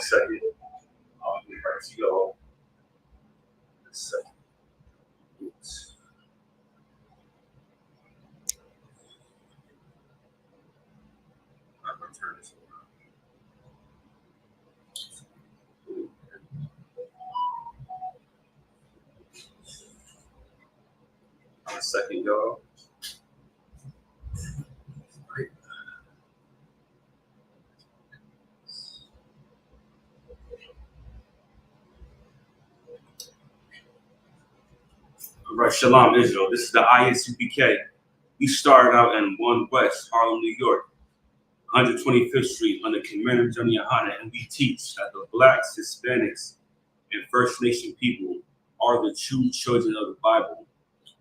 second. I'll get right to y'all. A second. Oops. I'm going to turn this around. A second, y'all. All right, Shalom, Israel. This is the ISUPK. We started out in 1 West, Harlem, New York, 125th Street, under Commander Johnny Ahana, and we teach that the Blacks, Hispanics, and First Nation people are the true children of the Bible,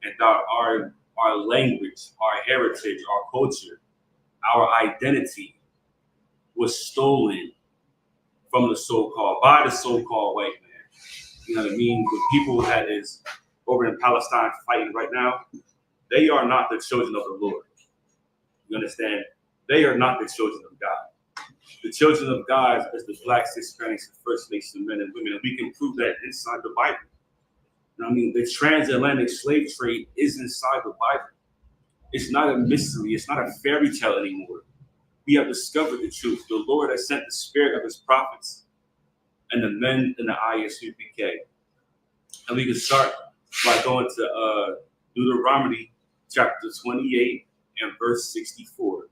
and that our language, our heritage, our culture, our identity was stolen from the so-called, by the so-called white man. You know what I mean? The people that is over in Palestine fighting right now, they are not the children of the Lord. You understand? They are not the children of God. The children of God is the Blacks, Hispanics, and First Nation men and women, and we can prove that inside the Bible. You know what I mean? The transatlantic slave trade is inside the Bible. It's not a mystery. It's not a fairy tale anymore. We have discovered the truth. The Lord has sent the spirit of his prophets and the men in the ISUPK. And we can start by going to Deuteronomy chapter 28 and verse 64.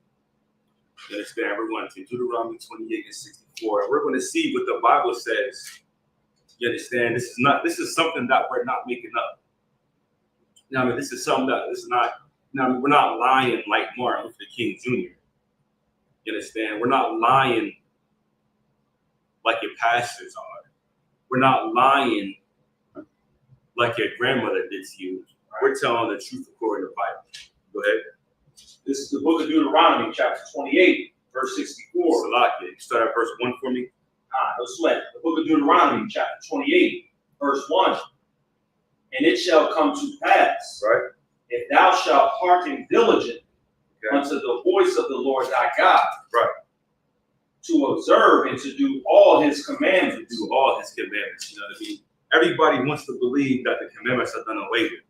You understand? We're going to Deuteronomy 28 and 64. And we're going to see what the Bible says. You understand? This is something that we're not making up. You know, I mean, this is something that is not, you know, I mean, we're not lying like Martin Luther King Jr. You understand? We're not lying like your pastors are. We're not lying like your grandmother did to you. We're telling the truth according to the Bible. Go ahead. This is the book of Deuteronomy, chapter 28, verse 64. Salakia, start at verse 1 for me. No sweat. The book of Deuteronomy, chapter 28, verse 1. And it shall come to pass, right, if thou shalt hearken diligently unto the voice of the Lord thy God, right, to observe and to do all his commandments. Do all his commandments. You know what I mean? Everybody wants to believe that the commandments are done away with.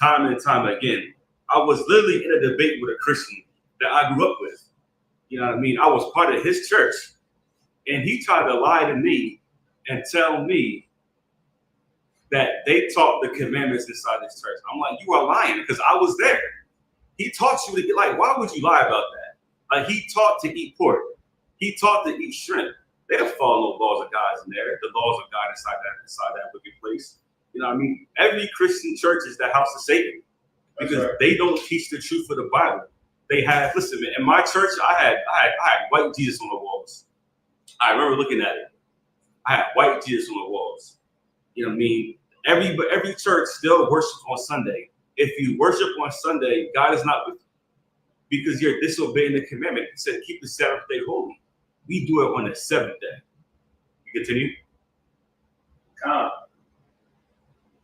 Time and time again. I was literally in a debate with a Christian that I grew up with. You know what I mean? I was part of his church. And he tried to lie to me and tell me that they taught the commandments inside this church. I'm like, you are lying because I was there. He taught you to get, like, why would you lie about that? Like, he taught to eat pork. He taught to eat shrimp. They don't follow no laws of God in there. The laws of God inside that wicked place. You know what I mean? Every Christian church is the house of Satan because they don't teach the truth of the Bible. They have, listen, man, in my church, I had white Jesus on the walls. I remember looking at it. I had white Jesus on the walls. You know what I mean? Every church still worships on Sunday. If you worship on Sunday, God is not with you because you're disobeying the commandment. He said, keep the Sabbath day holy. We do it on the seventh day. You continue?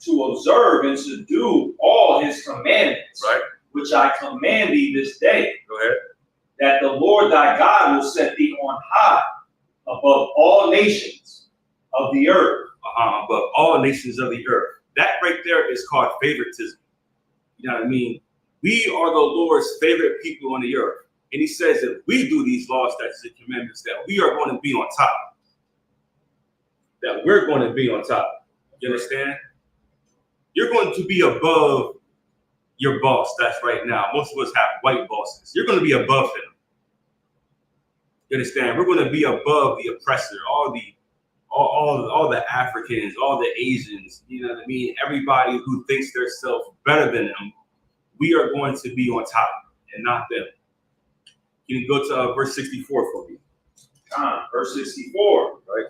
To observe and to do all his commandments, right, which I command thee this day. Go ahead. That the Lord thy God will set thee on high above all nations of the earth. Above all nations of the earth. That right there is called favoritism. You know what I mean? We are the Lord's favorite people on the earth. And he says if we do these laws, statutes, and commandments, that we are going to be on top. That we're going to be on top. You understand? You're going to be above your boss. That's right now. Most of us have white bosses. You're going to be above him. You understand? We're going to be above the oppressor, all the Africans, all the Asians. You know what I mean? Everybody who thinks they're self better than them. We are going to be on top and not them. You can go to verse 64 for me. Verse 64, right?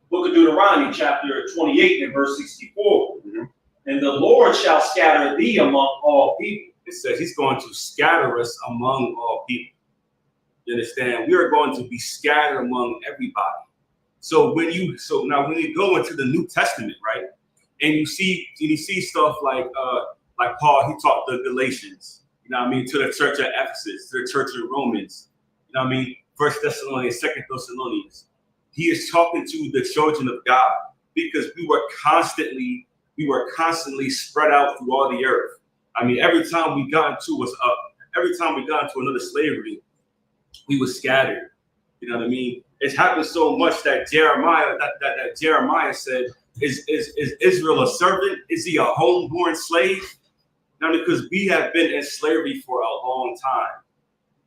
Book of Deuteronomy, chapter 28 and verse 64. Mm-hmm. And the Lord shall scatter thee among all people. It says he's going to scatter us among all people. You understand? We are going to be scattered among everybody. So now when you go into the New Testament, right, and you see stuff like Paul, he taught the Galatians, You know what I mean? To the church at Ephesus, to the church of Romans. You know what I mean? First Thessalonians, Second Thessalonians. He is talking to the children of God because we were constantly spread out through all the earth. I mean, every time we got into another slavery, we were scattered. You know what I mean? It's happened so much that Jeremiah said, is Israel a servant? Is he a homeborn slave? Now, because we have been in slavery for a long time,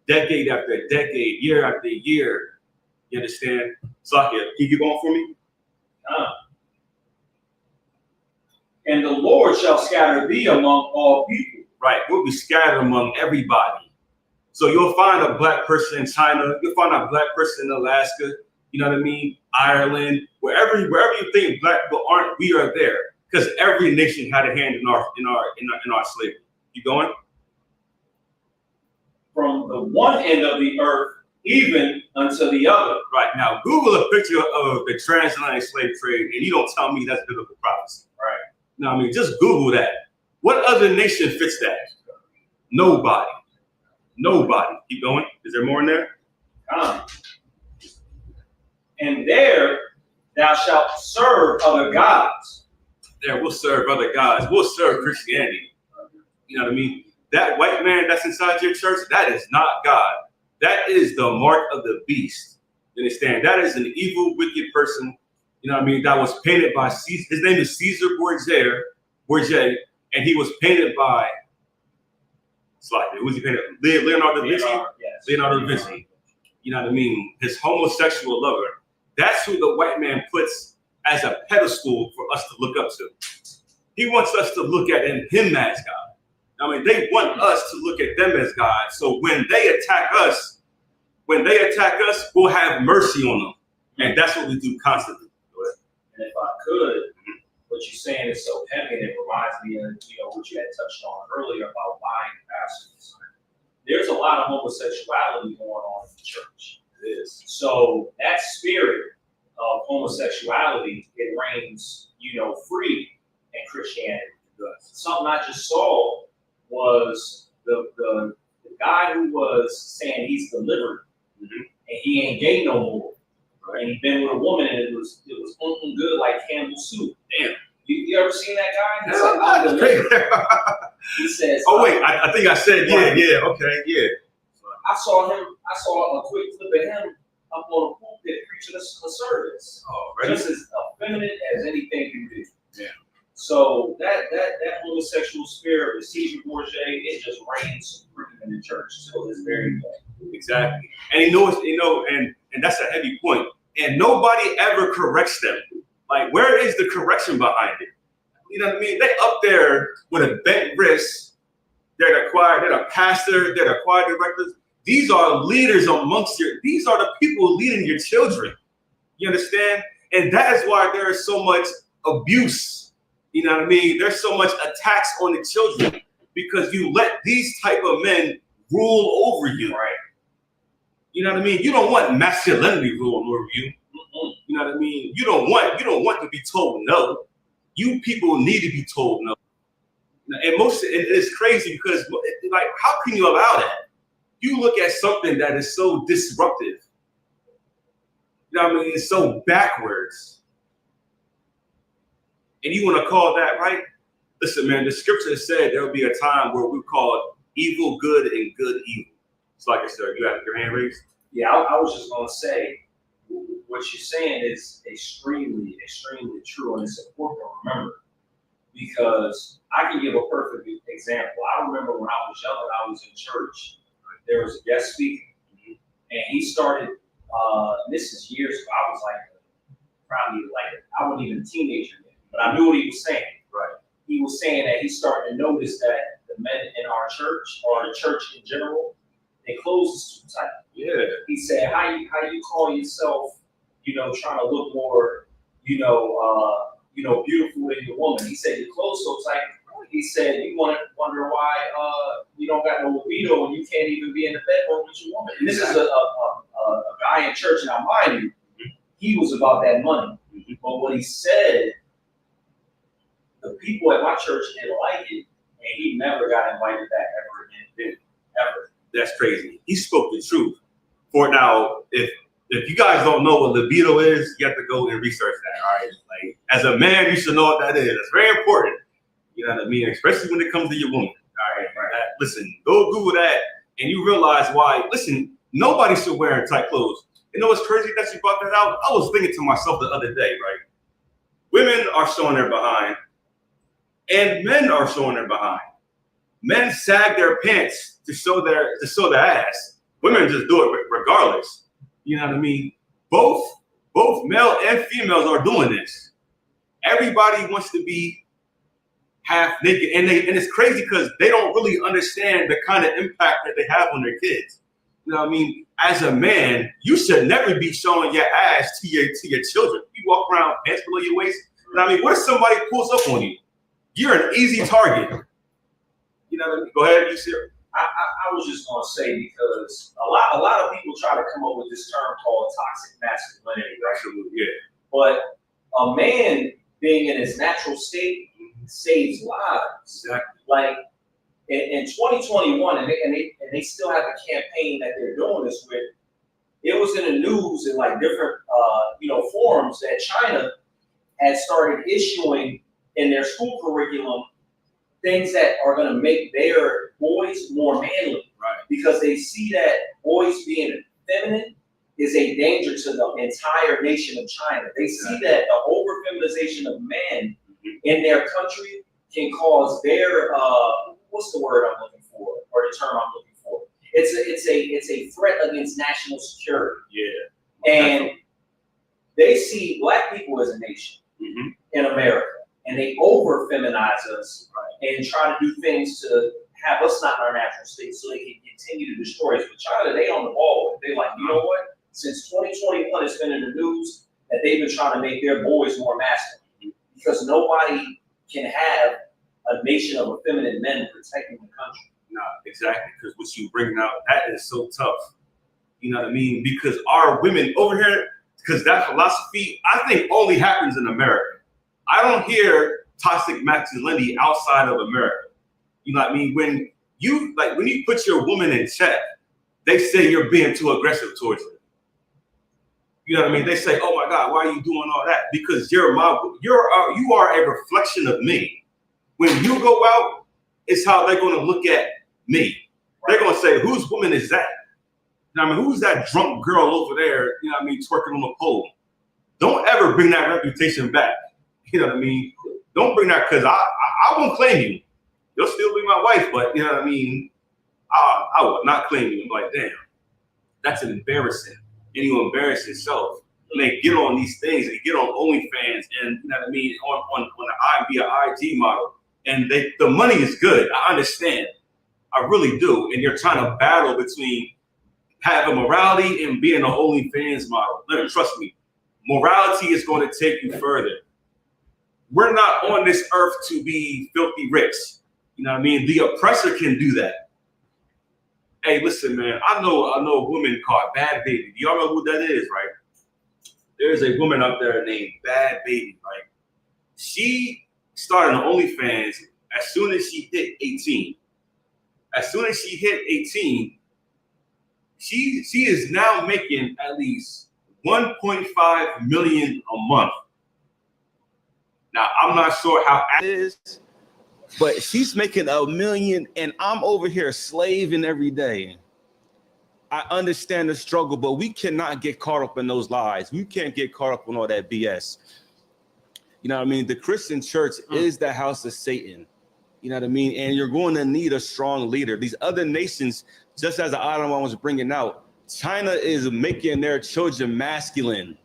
decade after decade, year after year. You understand? Slakia, can you keep going for me? And the Lord shall scatter thee among all people. Right, we'll be scattered among everybody. So you'll find a black person in China, you'll find a black person in Alaska, you know what I mean? Ireland, wherever you think black people aren't, we are there. Because every nation had a hand in our slavery. You going? From the one end of the earth even unto the other. Right, now Google a picture of the transatlantic slave trade and you don't tell me that's biblical prophecy. Right. Now, I mean, just Google that. What other nation fits that? Nobody. Keep going. Is there more in there? And there thou shalt serve other gods. There, we'll serve other gods. We'll serve Christianity. You know what I mean? That white man that's inside your church, that is not God. That is the mark of the beast. You understand? That is an evil, wicked person. You know what I mean? That was painted by Caesar. His name is Caesar Borgia, and he was painted by, who was he painted? Leonardo da Vinci? Yes. Leonardo da Vinci. You know what I mean? His homosexual lover. That's who the white man puts as a pedestal for us to look up to. He wants us to look at him as God. I mean, they want us to look at them as God. So when they attack us, we'll have mercy on them. And that's what we do constantly. And if I could, what you're saying is so heavy, and it reminds me of what you had touched on earlier about lying pastors. There's a lot of homosexuality going on in the church. It is. So that spirit of homosexuality, it reigns, free in Christianity. Something I just saw was the guy who was saying he's delivered, and he ain't gay no more. Right? And he been with a woman, and it was good like Campbell soup. Damn. You ever seen that guy? He says, "Oh wait, I think I said yeah, okay, yeah." I saw a quick clip of him up on a pulpit preaching a service. Oh, right. Just as effeminate as anything can be. Yeah. So that homosexual spirit with Caesar Borgia, it just reigns supreme in the church till this very day. Exactly. And and that's a heavy point. And nobody ever corrects them. Like, where is the correction behind it? You know what I mean? They up there with a bent wrist. They're a pastor, they're the choir directors. These are leaders these are the people leading your children. You understand? And that is why there is so much abuse. You know what I mean? There's so much attacks on the children because you let these type of men rule over you. Right. You know what I mean? You don't want masculinity ruling over you. You know what I mean? You don't want to be told no. You people need to be told no. And it's crazy because, like, how can you allow that? You look at something that is so disruptive. You know what I mean? It's so backwards. And you want to call that right? Listen, man, the scripture said there will be a time where we call evil good and good evil. It's like I said, you have your hand raised? Yeah, I was just going to say, what you're saying is extremely, extremely true, and it's important to remember. Because I can give a perfect example. I remember when I was young and I was in church, there was a guest speaker, and he started, this is years ago, I was I wasn't even a teenager yet, but I knew what he was saying. Right. He was saying that he's starting to notice that the men in our church, or the church in general, they close too tight. Yeah. He said, how you call yourself, trying to look more, beautiful than your woman. He said, your clothes so tight. He said, you wonder why you don't got no libido and you can't even be in the bedroom with your woman. And this is a guy in church, now mind you, he was about that money. But what he said, the people at my church didn't like it, and he never got invited back ever again. him. Ever. That's crazy. He spoke the truth. For now, if you guys don't know what libido is, you have to go and research that. All right, like as a man, you should know what that is. It's very important. You know what I mean? Especially when it comes to your woman. All right, listen, go Google that, and you realize why. Listen, nobody should wear tight clothes. You know what's crazy that you brought that out? I was thinking to myself the other day, right? Women are showing their behind, and men are showing their behind. Men sag their pants to show their ass. Women just do it regardless. You know what I mean? Both male and females are doing this. Everybody wants to be half naked, and it's crazy because they don't really understand the kind of impact that they have on their kids. You know what I mean? As a man, you should never be showing your ass to your children. You walk around pants below your waist. You know what I mean? What if somebody pulls up on you? You're an easy target. You know what I mean? Go ahead, you see. I was just gonna say, because a lot of people try to come up with this term called toxic masculinity, right? Absolutely, yeah. But a man being in his natural state saves lives. Exactly. Like in 2021, and they still have a campaign that they're doing this with. It was in the news in like different forums that China had started issuing in their school curriculum things that are going to make their boys more manly, right? Because they see that boys being feminine is a danger to the entire nation of China. They see that the over-feminization of men in their country can cause their what's the word I'm looking for, or the term I'm looking for? It's a threat against national security. Yeah. And they see Black people as a nation in America, and they over-feminize us and try to do things to have us not in our natural state so they can continue to destroy us. But China, they on the ball with it. They like, you know what? Since 2021, it's been in the news that they've been trying to make their boys more masculine because nobody can have a nation of effeminate men protecting the country. No, exactly. Because what you bring out, that is so tough. You know what I mean? Because our women over here, because that philosophy, I think only happens in America. I don't hear toxic masculinity outside of America. You know what I mean? When you put your woman in check, they say you're being too aggressive towards her. You know what I mean? They say, "Oh my God, why are you doing all that?" Because you are a reflection of me. When you go out, it's how they're going to look at me. They're going to say, "Whose woman is that?" You know what I mean? Who's that drunk girl over there? You know what I mean? Twerking on the pole. Don't ever bring that reputation back. You know what I mean? Don't bring that, because I won't claim you. You'll still be my wife, but you know what I mean? I will not claim you. I'm like, damn, that's embarrassing. And you embarrass yourself. And they get on these things, they get on OnlyFans, and you know what I mean, on an IG model. And the money is good. I understand. I really do. And you're trying to battle between having morality and being an OnlyFans model. Trust me, morality is going to take you further. We're not on this earth to be filthy rich. You know what I mean? The oppressor can do that. Hey, listen, man, I know a woman called Bad Baby. Do y'all know who that is, right? There's a woman out there named Bad Baby, right? She started on OnlyFans as soon as she hit 18. As soon as she hit 18, she is now making at least $1.5 million a month. Now, I'm not sure how it is, but she's making $1 million, and I'm over here slaving every day. I understand the struggle, but we cannot get caught up in those lies. We can't get caught up in all that BS. You know what I mean? The Christian church is the house of Satan. You know what I mean? And you're going to need a strong leader. These other nations, just as the item I was bringing out, China is making their children masculine.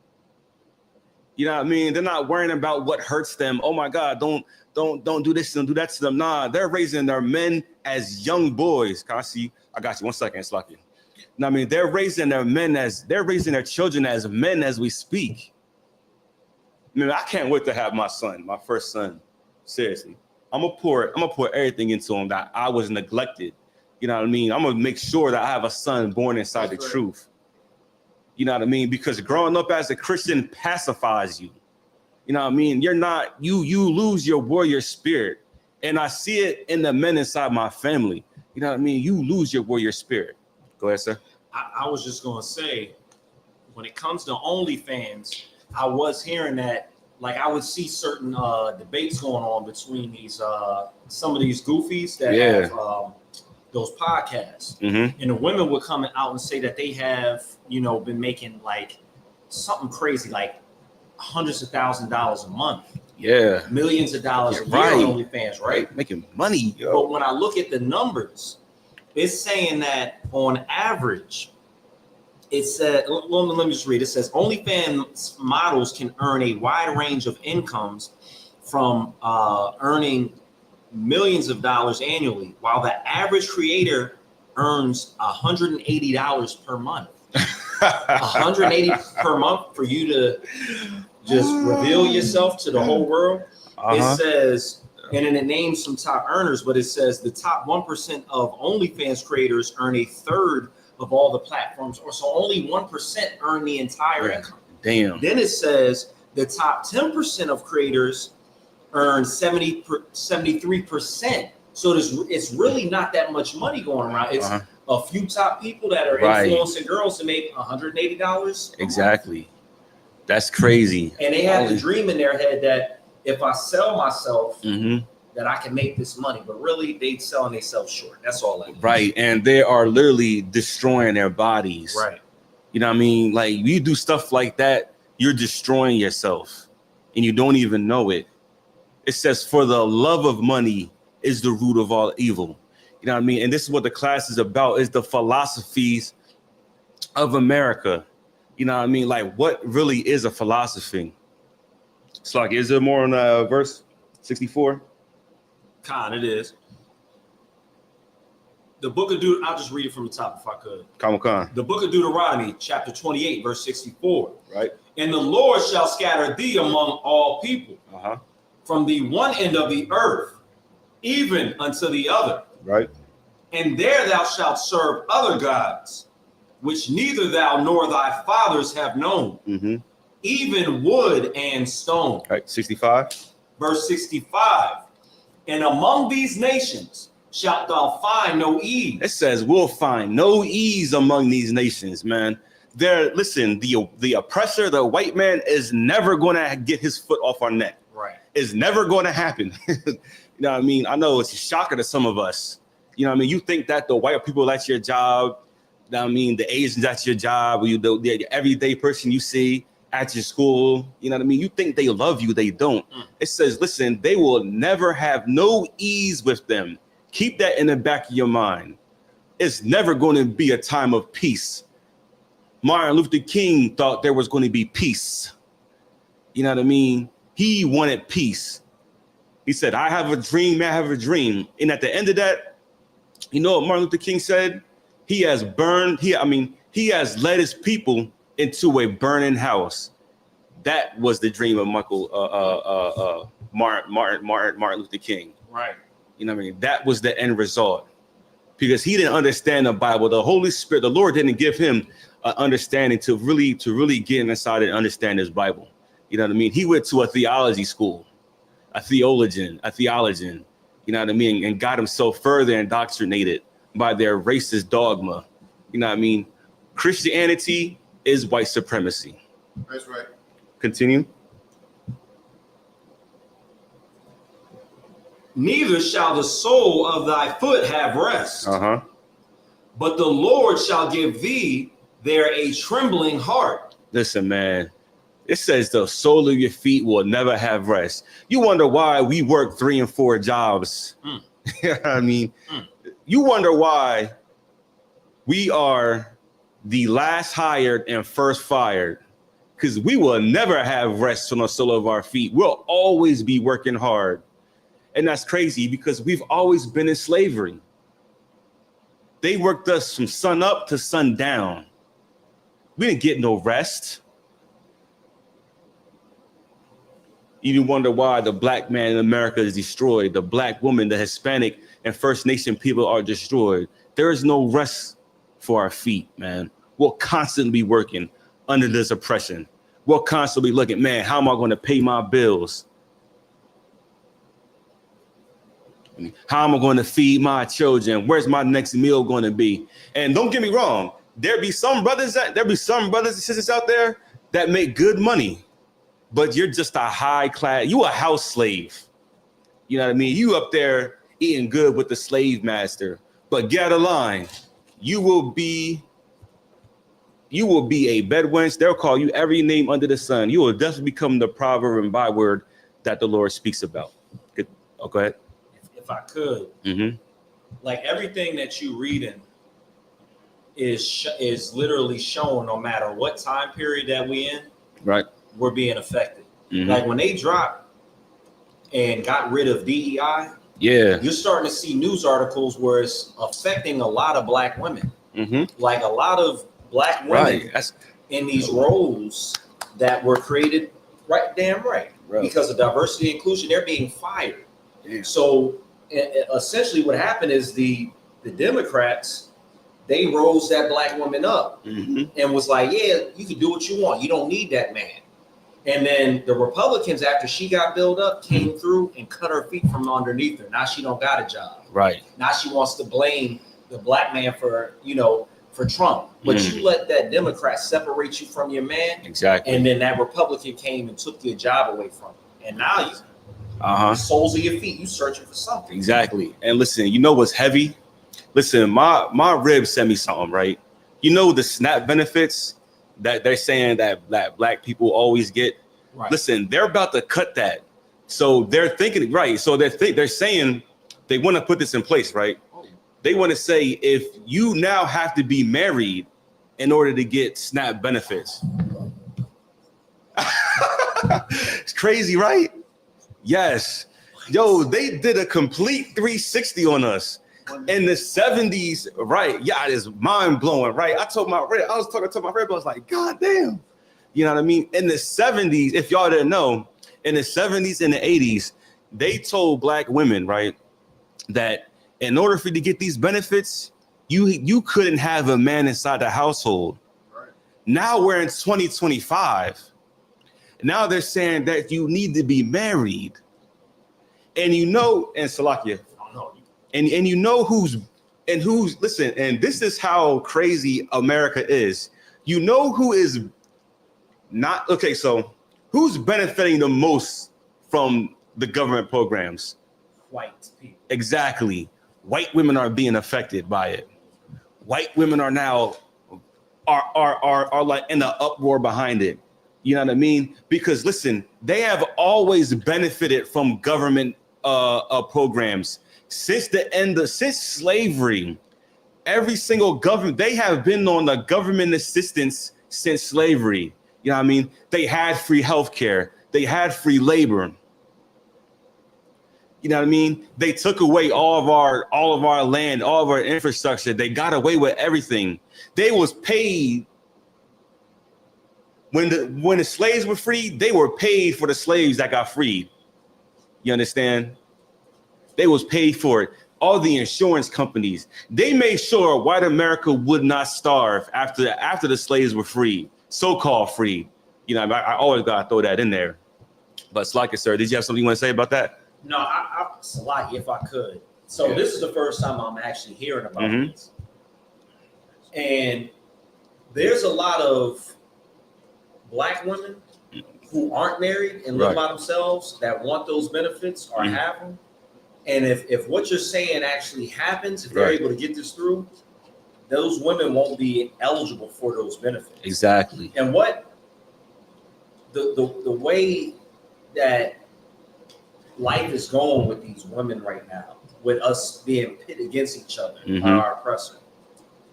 You know what I mean? They're not worrying about what hurts them. Oh my God, don't do this and do that to them. Nah, they're raising their men as young boys. I got you. 1 second, it's lucky. You know what I mean? They're raising their children as men as we speak. I mean, I can't wait to have my first son. Seriously. I'm gonna pour everything into him that I was neglected. You know what I mean? I'm gonna make sure that I have a son born inside the truth. You know what I mean? Because growing up as a Christian pacifies you. You know what I mean? You lose your warrior spirit. And I see it in the men inside my family. you know what I mean, you lose your warrior spirit. Go ahead, sir. I was just gonna say, when it comes to OnlyFans, I was hearing that, like, I would see certain debates going on between these some of these goofies that have those podcasts, and the women would come out and say that they have, been making like something crazy, like hundreds of $1,000s a month, millions of dollars a year on OnlyFans, right? Making money, yo. But when I look at the numbers, it's saying that on average, it said, let me just read. It says OnlyFans models can earn a wide range of incomes from earning millions of dollars annually, while the average creator earns $180 per month. 180 per month for you to just reveal yourself to the whole world. It says, and then it names some top earners, but it says the top 1% of OnlyFans creators earn a third of all the platforms, or so only 1% earn the entire income. Damn. Then it says the top 10% of creators earn 73%. So it's really not that much money going around. It's a few top people that are influencing girls to make $180. Exactly. That's crazy. And they have the dream in their head that if I sell myself, that I can make this money. But really, they selling themselves short. That's all that is. Right. And they are literally destroying their bodies. Right. You know what I mean? Like, you do stuff like that, you're destroying yourself and you don't even know it. It says, for the love of money is the root of all evil. You know what I mean? And this is what the class is about, is the philosophies of America. You know what I mean? Like, what really is a philosophy? It's like, is there more on verse 64? It is. The book of I'll just read it from the top if I could. Come. The book of Deuteronomy, chapter 28, verse 64. Right. And the Lord shall scatter thee among all people, from the one end of the earth, even unto the other. Right. And there thou shalt serve other gods, which neither thou nor thy fathers have known, even wood and stone. Right. 65. Verse 65. And among these nations shalt thou find no ease. It says we'll find no ease among these nations, man. Listen, the oppressor, the white man, is never going to get his foot off our neck. Right. It's never going to happen. You know what I mean? I know it's a shocker to some of us. You know what I mean? You think that the white people at your job, you know what I mean, the Asians at your job, or the everyday person you see at your school, you know what I mean? You think they love you, they don't. It says, listen, they will never have no ease with them. Keep that in the back of your mind. It's never going to be a time of peace. Martin Luther King thought there was going to be peace. You know what I mean? He wanted peace. He said, I have a dream, I have a dream. And at the end of that, you know what Martin Luther King said? He has led his people into a burning house. That was the dream of Martin Luther King. Right. You know what I mean? That was the end result, because he didn't understand the Bible. The Holy Spirit, the Lord didn't give him an understanding to really get inside and understand his Bible. You know what I mean? He went to a theology school, a theologian, you know what I mean? And got himself further indoctrinated by their racist dogma. You know what I mean? Christianity is white supremacy. That's right. Continue. Neither shall the sole of thy foot have rest, but the Lord shall give thee there a trembling heart. Listen, man, it says the sole of your feet will never have rest. You wonder why we work 3 and 4 jobs. You know what I mean? You wonder why we are the last hired and first fired, because we will never have rest on the sole of our feet. We'll always be working hard. And that's crazy, because we've always been in slavery. They worked us from sun up to sun down. We didn't get no rest. You wonder why the black man in America is destroyed. The black woman, the Hispanic and First Nation people are destroyed. There is no rest for our feet, man. We'll constantly be working under this oppression. We'll constantly looking, man, how am I going to pay my bills? How am I going to feed my children? Where's my next meal going to be? And don't get me wrong, there be some brothers and sisters out there that make good money, but you're just a high class, you a house slave. You know what I mean? You up there eating good with the slave master, but get out of line. You will be a bedwench. They'll call you every name under the sun. You will definitely become the proverb and byword that the Lord speaks about. Go ahead. If I could, like everything that you reading is literally showing, no matter what time period that we in, right, we're being affected. Like when they dropped and got rid of DEI, you're starting to see news articles where it's affecting a lot of Black women. Like a lot of Black women in these roles that were created right, because of diversity and inclusion, they're being fired. So essentially what happened is the Democrats, they rose that Black woman up and was like, yeah, you can do what you want. You don't need that man. And then the Republicans, after she got built up, came through and cut her feet from underneath her. Now she don't got a job. Right. Now she wants to blame the Black man for Trump. But you let that Democrat separate you from your man. Exactly. And then that Republican came and took your job away from you. And now you soles of your feet, you searching for something. Exactly. And listen, you know what's heavy? Listen, my rib sent me something, right? You know the SNAP benefits that they're saying that Black people always get. Right. Listen, they're about to cut that. So they're thinking, right? So they're saying they want to put this in place, right? They want to say if you now have to be married in order to get SNAP benefits. It's crazy, right? Yes. Yo, they did a complete 360 on us. In the 70s, right? Yeah, it is mind blowing, right? I was talking to my friend, I was like, God damn. You know what I mean? In the 70s, if y'all didn't know, in the 70s and the 80s, they told Black women, right, that in order for you to get these benefits, you couldn't have a man inside the household. Right. Now we're in 2025. Now they're saying that you need to be married. And and you know who's listen, and this is how crazy America is. You know who is not okay, so who's benefiting the most from the government programs? White people. Exactly. White women are being affected by it. White women are now are like in the uproar behind it. You know what I mean? Because listen, they have always benefited from government programs. Since slavery, every single government, they have been on the government assistance since slavery. You know what I mean? They had free healthcare. They had free labor. You know what I mean? They took away all of our land, all of our infrastructure. They got away with everything. They was paid when the slaves were freed. They were paid for the slaves that got freed. You understand? They was paid for it. All the insurance companies, they made sure white America would not starve after the slaves were freed, so-called free. You know, I always gotta throw that in there. But Salaki, sir, did you have something you want to say about that? No, Salaki, if I could. So this is the first time I'm actually hearing about this. And there's a lot of Black women who aren't married and live by themselves that want those benefits or have them. And if what you're saying actually happens, if they're able to get this through, those women won't be eligible for those benefits. Exactly. And what the way that life is going with these women right now, with us being pit against each other by our oppressor,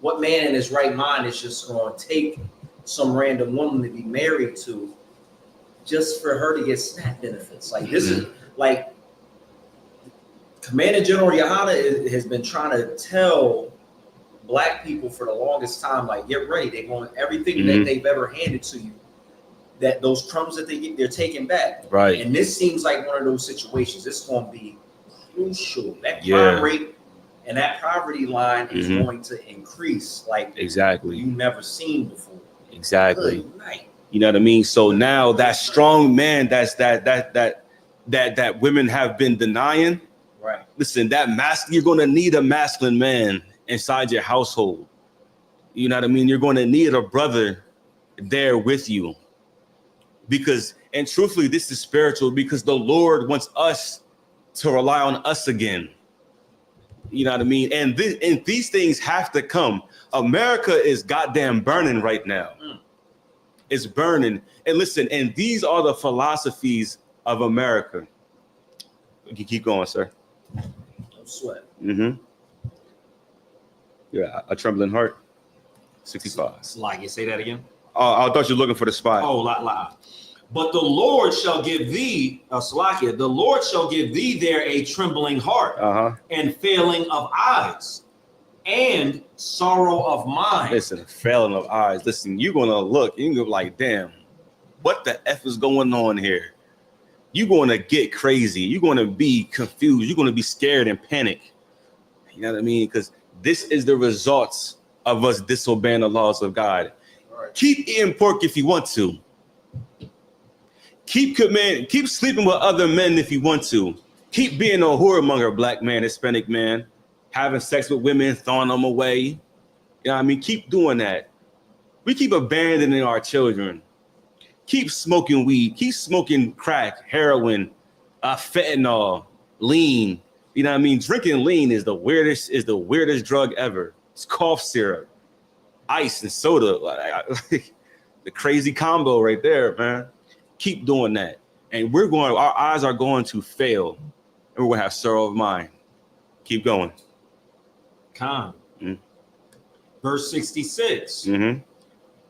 what man in his right mind is just going to take some random woman to be married to just for her to get SNAP benefits? Like this is like Commander General Yahana has been trying to tell Black people for the longest time, like, get ready. They want everything that they've ever handed to you, that those crumbs that they get, they're taking back. Right. And this seems like one of those situations. It's going to be crucial. That crime rate and that poverty line is going to increase like you've never seen before. Exactly. Good night. You know what I mean? So now that strong man that women have been denying. Right. Listen, you're going to need a masculine man inside your household. You know what I mean? You're going to need a brother there with you. And truthfully, this is spiritual because the Lord wants us to rely on us again. You know what I mean? And these things have to come. America is goddamn burning right now. It's burning. And listen, and these are the philosophies of America. You keep going, sir. No sweat. Yeah, a trembling heart. 65. Like, you say that again? I thought you were looking for the spot. Oh, la. But the Lord shall give thee, Salakia, the Lord shall give thee there a trembling heart and failing of eyes and sorrow of mind. Listen, failing of eyes. Listen, you're going to look, you're going to be like, damn, what the F is going on here? You're going to get crazy. You're going to be confused. You're going to be scared and panic. You know what I mean? Because this is the results of us disobeying the laws of God. Right. Keep eating pork if you want to. Keep sleeping with other men if you want to. Keep being a whoremonger, black man, Hispanic man, having sex with women, throwing them away. You know what I mean? Keep doing that. We keep abandoning our children. Keep smoking weed. Keep smoking crack, heroin, fentanyl, lean. You know what I mean? Drinking lean is the weirdest drug ever. It's cough syrup, ice, and soda. Like the crazy combo right there, man. Keep doing that. And our eyes are going to fail. And we're going to have sorrow of mind. Keep going. Verse 66.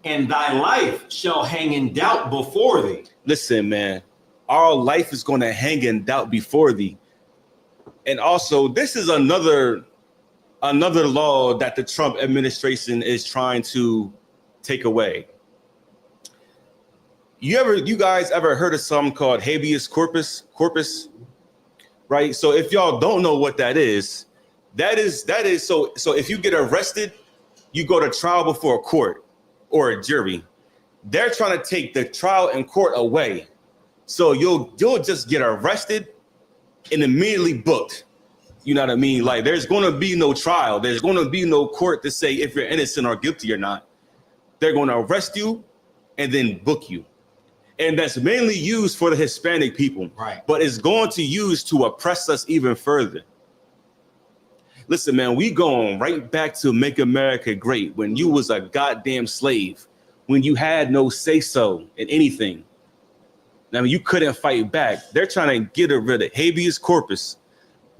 And thy life shall hang in doubt before thee. Listen, man. Our life is going to hang in doubt before thee. And also, this is another law that the Trump administration is trying to take away. You guys ever heard of something called habeas corpus? Right? So if y'all don't know what that is so if you get arrested, you go to trial before a court or a jury. They're trying to take the trial and court away. So you'll just get arrested and immediately booked. You know what I mean? Like, there's going to be no trial. There's going to be no court to say if you're innocent or guilty or not. They're going to arrest you and then book you. And that's mainly used for the Hispanic people. Right. But it's going to use to oppress us even further. Listen, man, we going right back to make America great when you was a goddamn slave, when you had no say-so in anything. I mean, you couldn't fight back. They're trying to get rid of habeas corpus.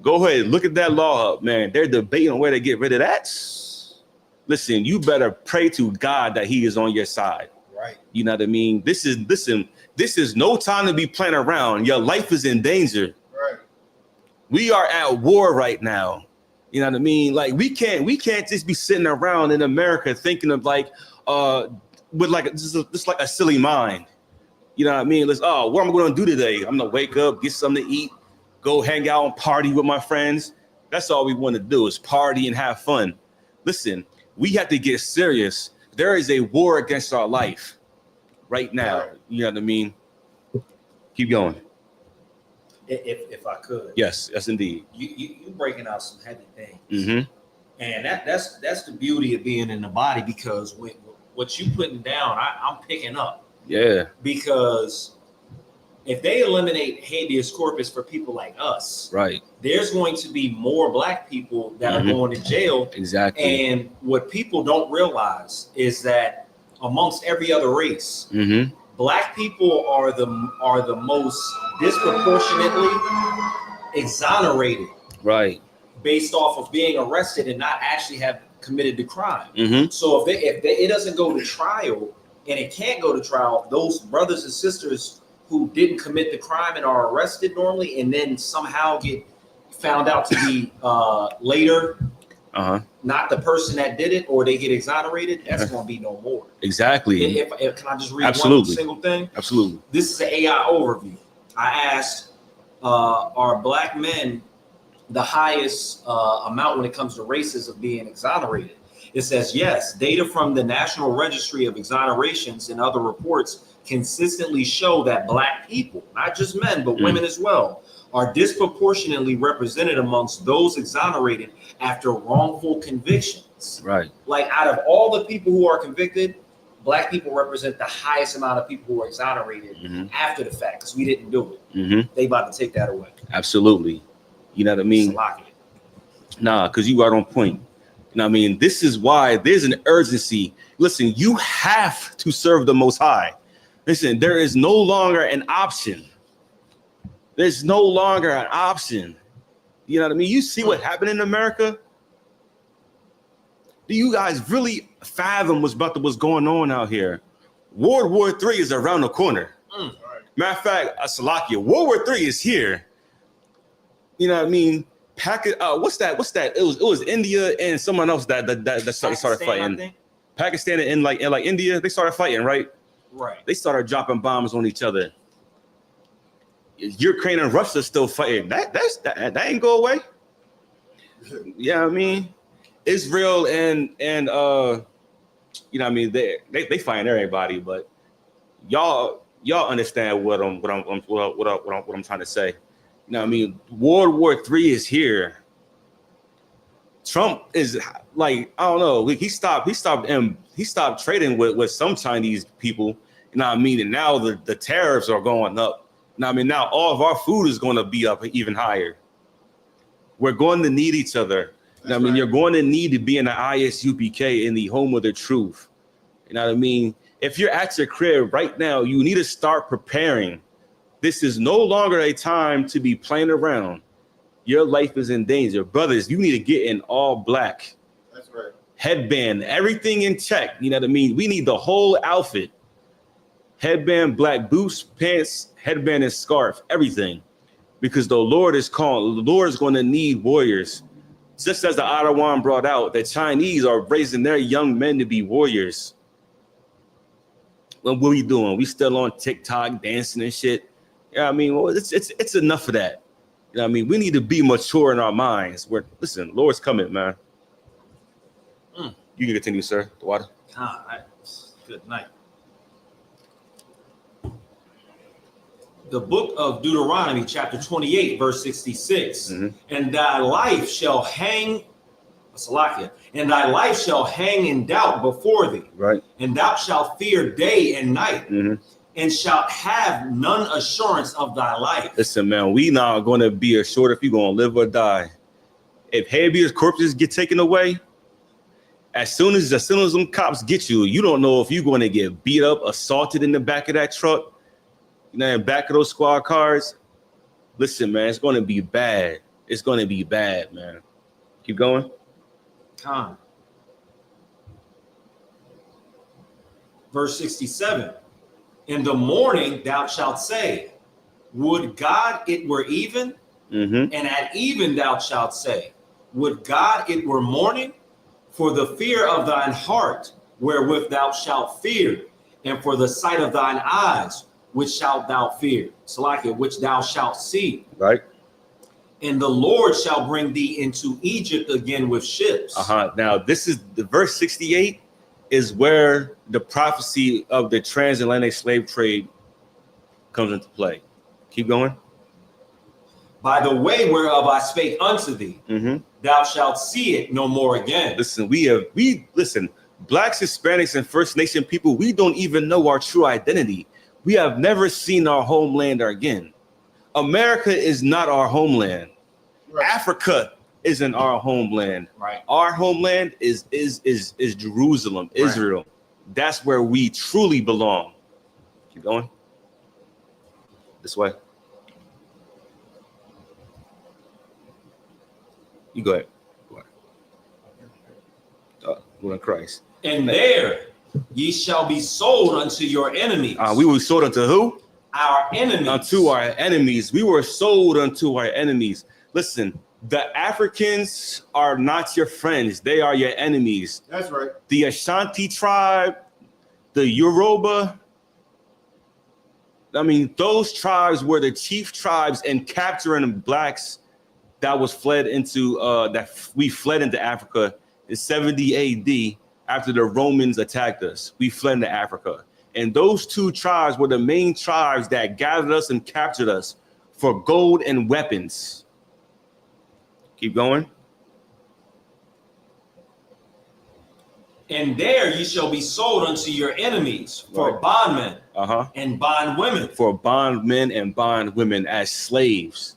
Go ahead, look at that law up, man. They're debating where to get rid of that. Listen, you better pray to God that he is on your side. Right. You know what I mean? This is no time to be playing around. Your life is in danger. Right. We are at war right now. You know what I mean? Like, we can't just be sitting around in America thinking of with like just like a silly mind. You know what I mean? What am I going to do today? I'm going to wake up, get something to eat, go hang out and party with my friends. That's all we want to do is party and have fun. Listen, we have to get serious. There is a war against our life right now. You know what I mean? Keep going. If I could. Yes, indeed. You breaking out some heavy things. And that's the beauty of being in the body, because what you putting down, I'm picking up. Yeah. Because if they eliminate habeas corpus for people like us, right, there's going to be more black people that are going to jail. Exactly. And what people don't realize is that amongst every other race, black people are the most disproportionately exonerated. Right. Based off of being arrested and not actually have committed the crime. So if it doesn't go to trial, and it can't go to trial, those brothers and sisters who didn't commit the crime and are arrested normally and then somehow get found out to be later not the person that did it, or they get exonerated, that's going to be no more. Exactly. If can I just read one single thing? Absolutely. This is an AI overview. I asked, are black men the highest amount when it comes to races of being exonerated? It says, yes, data from the National Registry of Exonerations and other reports consistently show that black people, not just men, but women as well, are disproportionately represented amongst those exonerated after wrongful convictions. Right. Like out of all the people who are convicted, Black people represent the highest amount of people who are exonerated after the fact because we didn't do it. They about to take that away. Absolutely. You know what I mean? Nah, because you are on point. You know what I mean? This is why there's an urgency. Listen, you have to serve the Most High. Listen, there is no longer an option. There's no longer an option. You know what I mean? You see what happened in America? Do you guys really fathom what's going on out here? World War III is around the corner. Matter of fact, Salakia, World War III is here. You know what I mean? What's that? It was India and someone else that started fighting. Pakistan and like India, they started fighting, right? Right. They started dropping bombs on each other. Ukraine and Russia still fighting. That ain't go away. Yeah, I mean, Israel and you know what I mean, they fighting everybody, but y'all understand what I'm trying to say. You know what I mean? World War III is here. Trump is like, I don't know, he stopped trading with some Chinese people, you know what I mean? And now the tariffs are going up. You know what I mean? Now all of our food is going to be up even higher. We're going to need each other. You know what I mean? You're going to need to be in the ISUPK, in the home of the truth. You know what I mean? If you're at your crib right now, you need to start preparing. This is no longer a time to be playing around. Your life is in danger. Brothers, you need to get in all black. That's right. Headband, everything in check. You know what I mean? We need the whole outfit. Headband, black boots, pants, headband, and scarf, everything. Because the Lord is calling. The Lord is going to need warriors. Just as the Ottawa brought out, the Chinese are raising their young men to be warriors. Well, what are we doing? We still on TikTok dancing and shit. Yeah, I mean, well, it's enough of that. You know what I mean? We need to be mature in our minds. Listen, Lord's coming, man. You can continue, sir. The water. Good night. The book of Deuteronomy, chapter 28, verse 66. And thy life shall hang, and thy life shall hang in doubt before thee. Right. And thou shalt fear day and night, and shalt have none assurance of thy life. Listen, man, we not going to be assured if you're going to live or die. If Habeas corpses get taken away, as soon as them cops get you, you don't know if you're going to get beat up, assaulted in the back of that truck. You know, in the back of those squad cars. Listen, man, it's going to be bad. It's going to be bad, man. Keep going. Verse 67. In the morning thou shalt say, would God it were even? And at even thou shalt say, would God it were morning? For the fear of thine heart, wherewith thou shalt fear, and for the sight of thine eyes, which shalt thou fear? Salakia, which thou shalt see. Right. And the Lord shall bring thee into Egypt again with ships. Now, this is the verse 68 is where the prophecy of the transatlantic slave trade comes into play. Keep going. By the way whereof I spake unto thee, thou shalt see it no more again. Listen, listen, Blacks, Hispanics, and First Nation people, we don't even know our true identity. We have never seen our homeland again. America is not our homeland. Right. Africa isn't our homeland. Right. Our homeland is Jerusalem, right. Israel. That's where we truly belong. Keep going. This way. You go ahead. Lord Christ. And there ye shall be sold unto your enemies. We were sold unto who? Our enemies. Unto our enemies. We were sold unto our enemies. Listen, the Africans are not your friends. They are your enemies. That's right. The Ashanti tribe, the Yoruba, I mean, those tribes were the chief tribes in capturing blacks that was fled into, we fled into Africa in 70 AD after the Romans attacked us. We fled into Africa. And those two tribes were the main tribes that gathered us and captured us for gold and weapons. Keep going. And there you shall be sold unto your enemies for Right. bondmen Uh-huh. and bondwomen. For bondmen and bondwomen as slaves.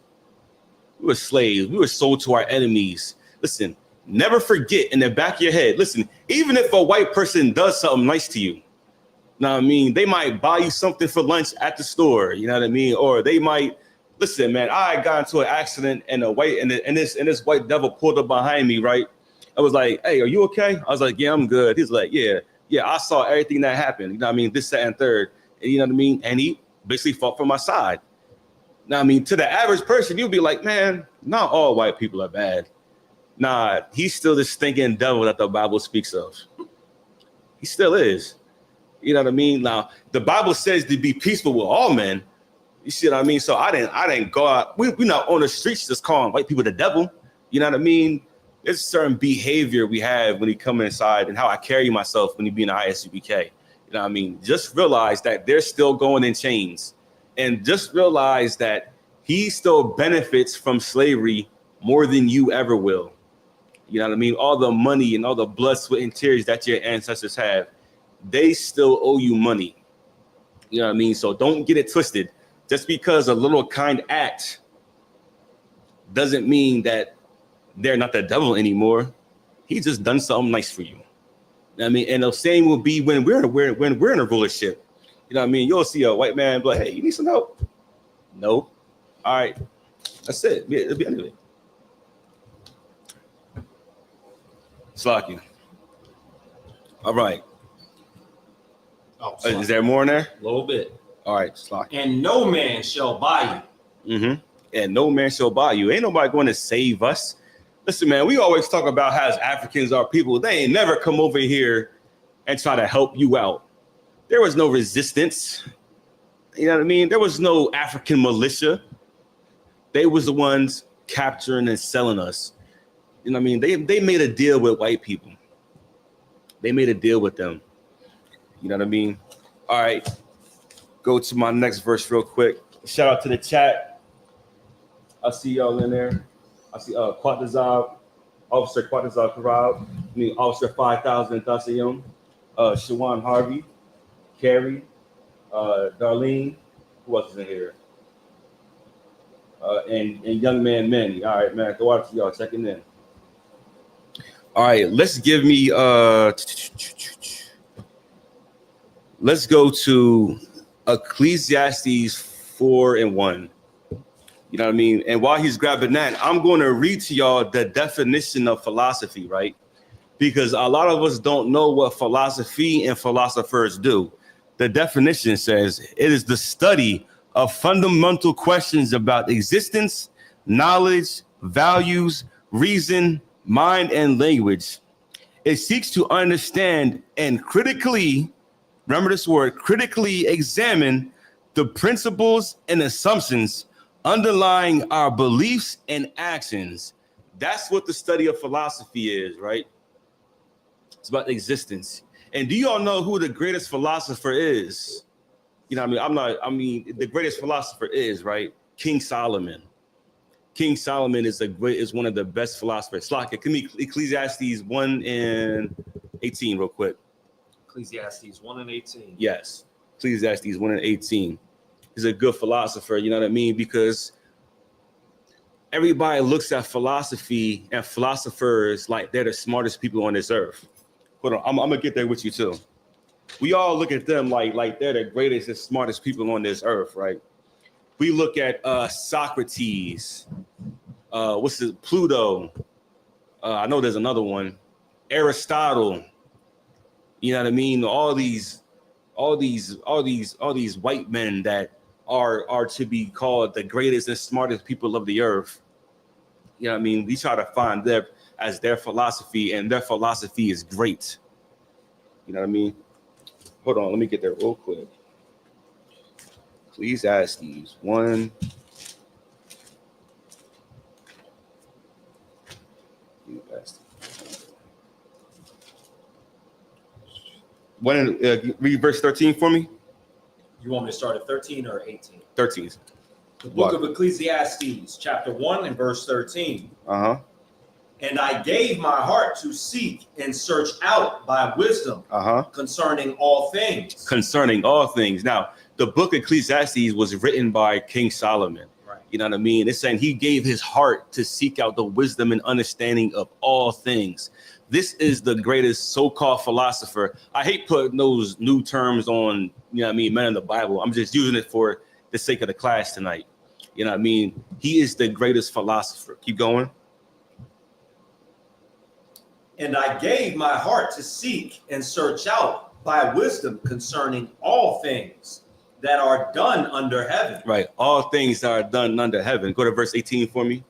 We were slaves. We were sold to our enemies. Listen, never forget in the back of your head. Listen, even if a white person does something nice to you, know what I mean? They might buy you something for lunch at the store, you know what I mean? Or they might, listen, man, I got into an accident and this white devil pulled up behind me, right? I was like, hey, are you okay? I was like, yeah, I'm good. He's like, yeah, I saw everything that happened. You know what I mean? This, that, and third. And you know what I mean? And he basically fought for my side. Now, I mean, to the average person, you'll be like, man, not all white people are bad. Nah, he's still the stinking devil that the Bible speaks of. He still is. You know what I mean? Now, the Bible says to be peaceful with all men. You see what I mean? So I didn't go out. We're not on the streets just calling white people the devil. You know what I mean? There's certain behavior we have when you come inside and how I carry myself when you be in the ISUPK. You know what I mean? Just realize that they're still going in chains. And just realize that he still benefits from slavery more than you ever will. You know what I mean? All the money and all the blood, sweat, and tears that your ancestors have, they still owe you money. You know what I mean? So don't get it twisted. Just because a little kind act doesn't mean that they're not the devil anymore. He just done something nice for you. You know what I mean? And the same will be when we're in a rulership. You know what I mean? You'll see a white man be like, hey, you need some help? No. All right. That's it. It'll be anyway. Slacky. All right. Oh, Is there more in there? a little bit. All right, Slacky. And no man shall buy you. Mm-hmm. And no man shall buy you. Ain't nobody going to save us. Listen, man, we always talk about how as Africans are people. They ain't never come over here and try to help you out. There was no resistance. You know what I mean? There was no African militia. They was the ones capturing and selling us. You know what I mean? They made a deal with white people. They made a deal with them. You know what I mean? All right. Go to my next verse real quick. Shout out to the chat. I see y'all in there. I see Quatazab, Officer Quatazab Karab, Officer 5000 Thasayum, Shawan Harvey, Carrie, Darlene, who else is in here? And Young Man Manny. All right, man, go out to y'all checking in. All right, let's give me let's go to Ecclesiastes 4:1. You know what I mean? And while he's grabbing that, I'm going to read to y'all the definition of philosophy, right? Because a lot of us don't know what philosophy and philosophers do. The definition says it is the study of fundamental questions about existence, knowledge, values, reason, mind, and language. It seeks to understand and critically, remember this word, critically examine the principles and assumptions underlying our beliefs and actions. That's what the study of philosophy is, right? It's about existence. And do you all know who the greatest philosopher is? You know what I mean? The greatest philosopher is, right? King Solomon. King Solomon is one of the best philosophers. Slaka, give me Ecclesiastes 1:18 real quick. Ecclesiastes 1:18. Yes, Ecclesiastes 1:18. He's a good philosopher, you know what I mean? Because everybody looks at philosophy and philosophers like they're the smartest people on this earth. Hold on, I'm gonna get there with you too. We all look at them like they're the greatest and smartest people on this earth, right? We look at Socrates, Pluto. I know there's another one, Aristotle. You know what I mean? All these white men that are to be called the greatest and smartest people of the earth. You know what I mean? We try to find them as their philosophy, and their philosophy is great. You know what I mean? Hold on, let me get there real quick. Ecclesiastes 1. Read verse 13 for me. You want me to start at 13 or 18? 13. The book of Ecclesiastes, chapter 1 and verse 13. Uh-huh. And I gave my heart to seek and search out by wisdom concerning all things. Concerning all things. Now, the book of Ecclesiastes was written by King Solomon. Right. You know what I mean? It's saying he gave his heart to seek out the wisdom and understanding of all things. This is the greatest so-called philosopher. I hate putting those new terms on, you know what I mean, men in the Bible. I'm just using it for the sake of the class tonight. You know what I mean? He is the greatest philosopher. Keep going. And I gave my heart to seek and search out by wisdom concerning all things that are done under heaven. Right. All things that are done under heaven. Go to verse 18 for me.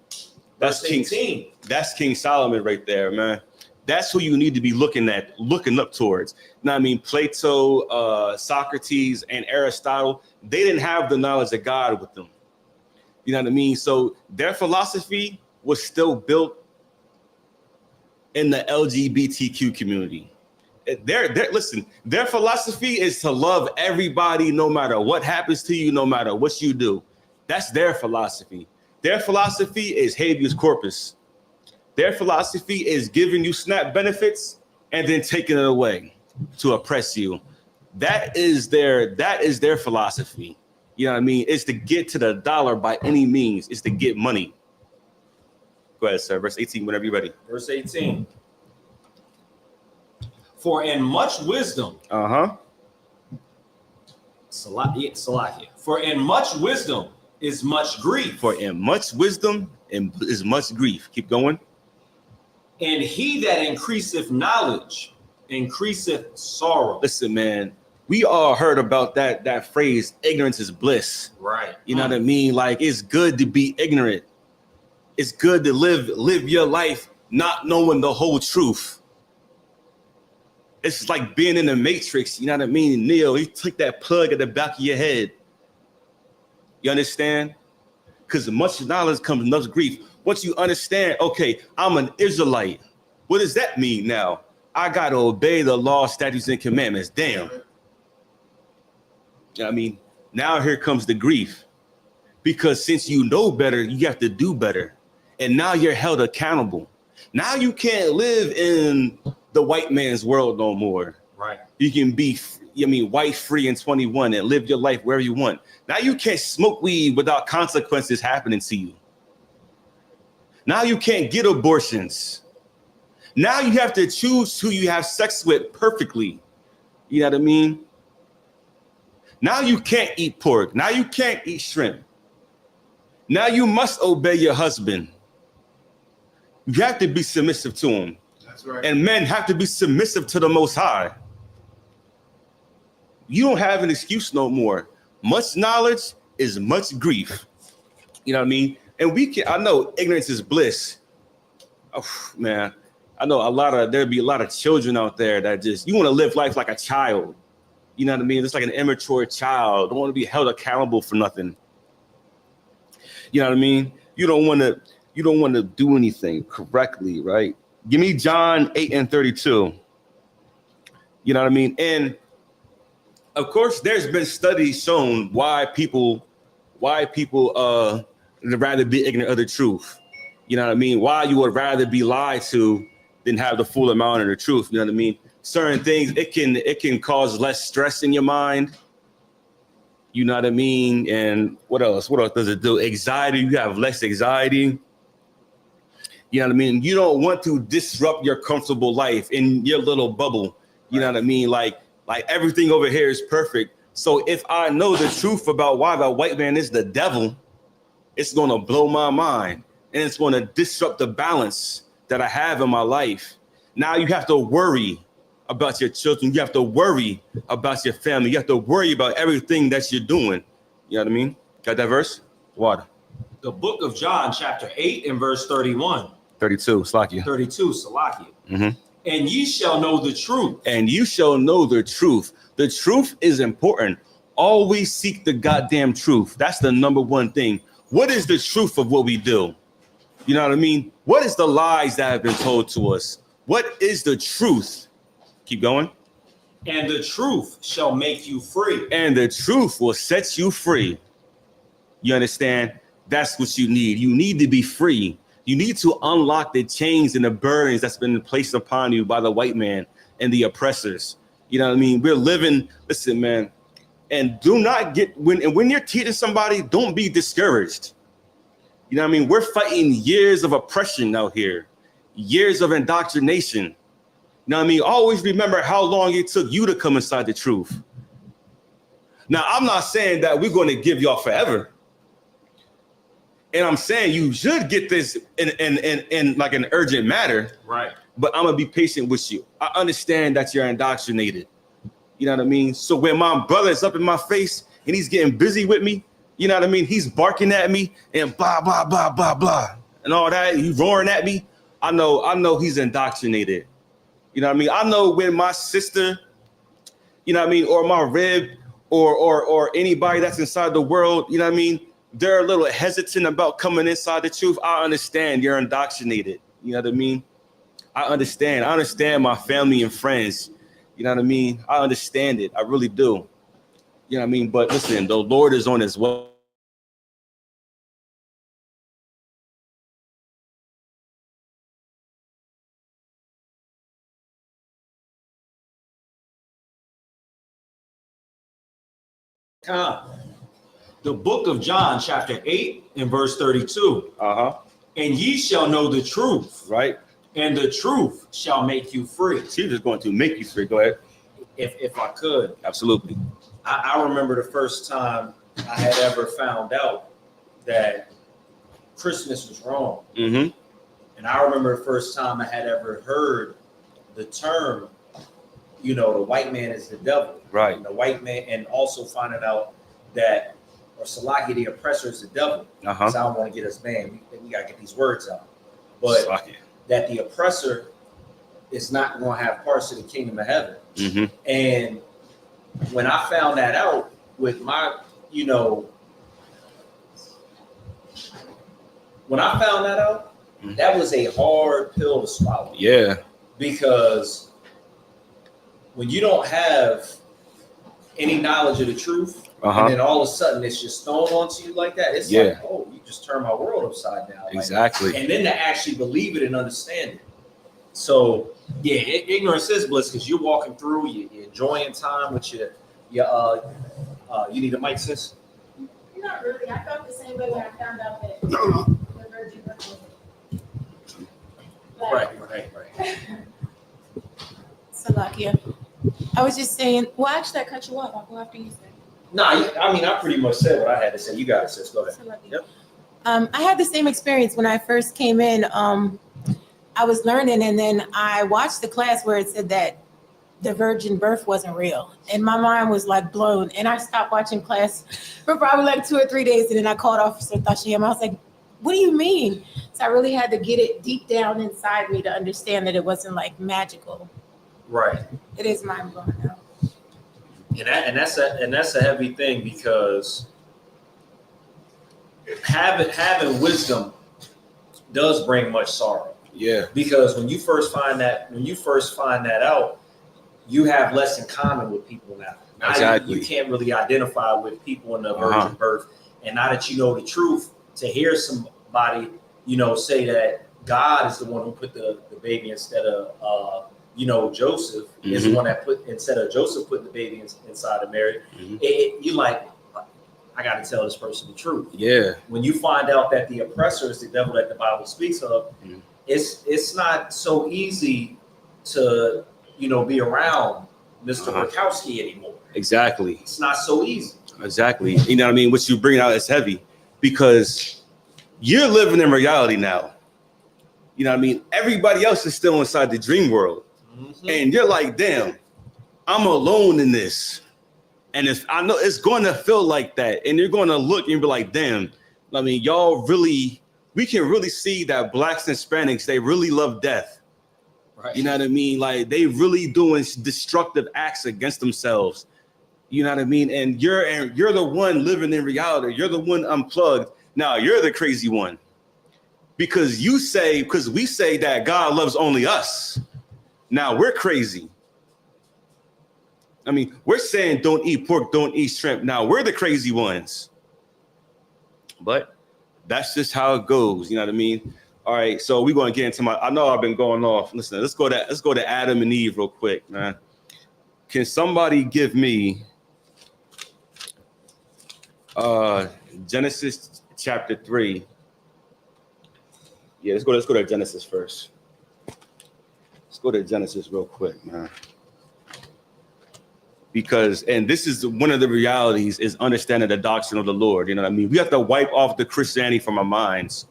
That's Verse 18. That's King Solomon right there, man. That's who you need to be looking up towards. Now, I mean, Plato, Socrates, and Aristotle, they didn't have the knowledge of God with them. You know what I mean? So their philosophy was still built in the LGBTQ community. Listen, their philosophy is to love everybody no matter what happens to you, no matter what you do. That's their philosophy. Their philosophy is habeas corpus. Their philosophy is giving you SNAP benefits and then taking it away to oppress you. That is their philosophy. You know what I mean? It's to get to the dollar by any means. It's to get money. Go ahead, sir. Verse 18, whenever you're ready. Verse 18. For in much wisdom, Salakia. For in much wisdom is much grief. For in much wisdom is much grief. Keep going. And he that increaseth knowledge increaseth sorrow. Listen, man, we all heard about that phrase, ignorance is bliss. Right. You know what I mean? Like, it's good to be ignorant. It's good to live your life not knowing the whole truth. It's like being in the Matrix, you know what I mean? Neo, he took that plug at the back of your head. You understand? Because much knowledge comes much grief. Once you understand, okay, I'm an Israelite. What does that mean now? I got to obey the law, statutes, and commandments. Damn. You know what I mean? Now here comes the grief. Because since you know better, you have to do better. And now you're held accountable. Now you can't live in the white man's world no more. Right. You can be, white free and 21 and live your life wherever you want. Now you can't smoke weed without consequences happening to you. Now you can't get abortions. Now you have to choose who you have sex with perfectly. You know what I mean? Now you can't eat pork. Now you can't eat shrimp. Now you must obey your husband. You have to be submissive to him. That's right. And men have to be submissive to the Most High. You don't have an excuse no more. Much knowledge is much grief. You know what I mean? And I know ignorance is bliss. Oh, man. I know there'd be a lot of children out there that you want to live life like a child. You know what I mean? It's like an immature child. Don't want to be held accountable for nothing. You know what I mean? You don't want to do anything correctly, right? Give me John 8:32. You know what I mean? And of course, there's been studies shown why people would rather be ignorant of the truth. You know what I mean? Why you would rather be lied to than have the full amount of the truth. You know what I mean? Certain things, it can cause less stress in your mind. You know what I mean? And what else? What else does it do? Anxiety, you have less anxiety. You know what I mean? You don't want to disrupt your comfortable life in your little bubble. You know what I mean? Like everything over here is perfect. So if I know the truth about why the white man is the devil, it's going to blow my mind. And it's going to disrupt the balance that I have in my life. Now you have to worry about your children. You have to worry about your family. You have to worry about everything that you're doing. You know what I mean? Got that verse? Water. The book of John, chapter 8 and verse 31. 32, Salakia. 32, Salakia. Mm-hmm. And ye shall know the truth. And you shall know the truth. The truth is important. Always seek the goddamn truth. That's the number one thing. What is the truth of what we do? You know what I mean? What is the lies that have been told to us? What is the truth? Keep going. And the truth shall make you free. And the truth will set you free. You understand? That's what you need. You need to be free. You need to unlock the chains and the burdens that's been placed upon you by the white man and the oppressors. You know what I mean? We're living, listen, man, and do not get, when you're teaching somebody, don't be discouraged. You know what I mean? We're fighting years of oppression out here, years of indoctrination. You know what I mean? Always remember how long it took you to come inside the truth. Now, I'm not saying that we're going to give y'all forever. And I'm saying you should get this in like an urgent matter. Right. But I'm going to be patient with you. I understand that you're indoctrinated. You know what I mean? So when my brother is up in my face and he's getting busy with me, you know what I mean? He's barking at me and blah, blah, blah, blah, blah, and all that. He's roaring at me. I know he's indoctrinated. You know what I mean? I know when my sister, you know what I mean, or my rib or anybody that's inside the world, you know what I mean, they're a little hesitant about coming inside the truth. I understand you're indoctrinated. You know what I mean? I understand my family and friends. You know what I mean? I understand it. I really do. You know what I mean? But listen, the Lord is on his way. The book of John, chapter 8 and verse 32. And ye shall know the truth. Right. And the truth shall make you free. She's just going to make you free. Go ahead. If I could. Absolutely. I remember the first time I had ever found out that Christmas was wrong. Mm-hmm. And I remember the first time I had ever heard the term, you know, the white man is the devil. Right. And the white man, and also finding out that, or Salaki, the oppressor, is the devil. Uh-huh. So I don't want to get us banned. We got to get these words out. But Salaki. that the oppressor is not going to have parts of the kingdom of heaven. Mm-hmm. And when I found that out with my, you know, when I found that out, that was a hard pill to swallow. Yeah. Because when you don't have any knowledge of the truth, and then all of a sudden it's just thrown onto you like that, it's like, oh, you just turned my world upside down. Exactly. Like, and then to actually believe it and understand it. So yeah, ignorance is bliss because you're walking through, you're enjoying time with your you need a mic, sis? Not really. I felt the same way when I found out that the virgin birth was Right. Salakia. I was just saying, well, actually, I cut you off. I'll go after you say. Nah, I mean, I pretty much said what I had to say. You got it, sis. Go ahead. Salakia. Yep. I had the same experience when I first came in. I was learning, and then I watched the class where it said that the virgin birth wasn't real, and my mind was like blown. And I stopped watching class for probably like 2 or 3 days, and then I called Officer Tashiyam. I was like, "What do you mean?" So I really had to get it deep down inside me to understand that it wasn't like magical. Right. It is mind blowing now. And that's a heavy thing because having wisdom does bring much sorrow. Yeah. Because when you first find that out, you have less in common with people now. Exactly. You can't really identify with people in the virgin birth. And now that you know the truth, to hear somebody, you know, say that God is the one who put the baby instead of Joseph is the one that instead of Joseph putting the baby inside of Mary, you like, I got to tell this person the truth. Yeah. When you find out that the oppressor is the devil that the Bible speaks of, it's not so easy to be around Mr. Burkowski anymore. Exactly. It's not so easy. Exactly. You know what I mean? What you bring out is heavy because you're living in reality now. You know what I mean? Everybody else is still inside the dream world. And you're like, damn, I'm alone in this. And if I know it's going to feel like that, and you're going to look and be like, damn, I mean, we can really see that blacks and Hispanics, they really love death. Right. You know what I mean? Like they really doing destructive acts against themselves. You know what I mean? And you're the one living in reality. You're the one unplugged. Now you're the crazy one. Because we say that God loves only us. Now we're crazy. I mean, we're saying don't eat pork, don't eat shrimp. Now we're the crazy ones. But that's just how it goes. You know what I mean? All right, so we're going to get into I know I've been going off. Listen, let's go to Adam and Eve real quick, man. Can somebody give me Genesis chapter 3? Yeah, let's go to Genesis first. Let's go to Genesis real quick, man. Because, and this is one of the realities, is understanding the doctrine of the Lord. You know what I mean? We have to wipe off the Christianity from our minds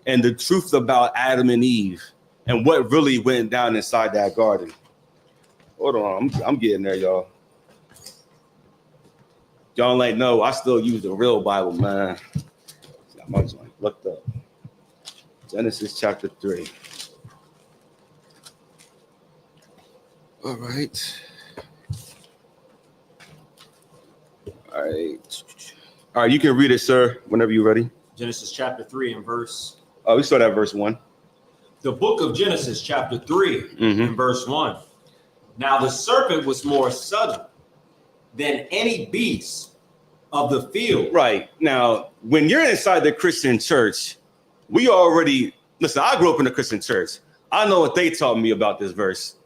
and the truth about Adam and Eve and what really went down inside that garden. Hold on, I'm getting there, y'all. Y'all like, no, I still use the real Bible, man. I just looked up. Genesis chapter 3. All right. All right, you can read it, sir, whenever you're ready. Genesis chapter 3 and verse. We start at verse 1. The book of Genesis chapter 3 and verse 1. Now the serpent was more subtle than any beast of the field. Right. Now, when you're inside the Christian church, we already, listen, I grew up in the Christian church. I know what they taught me about this verse.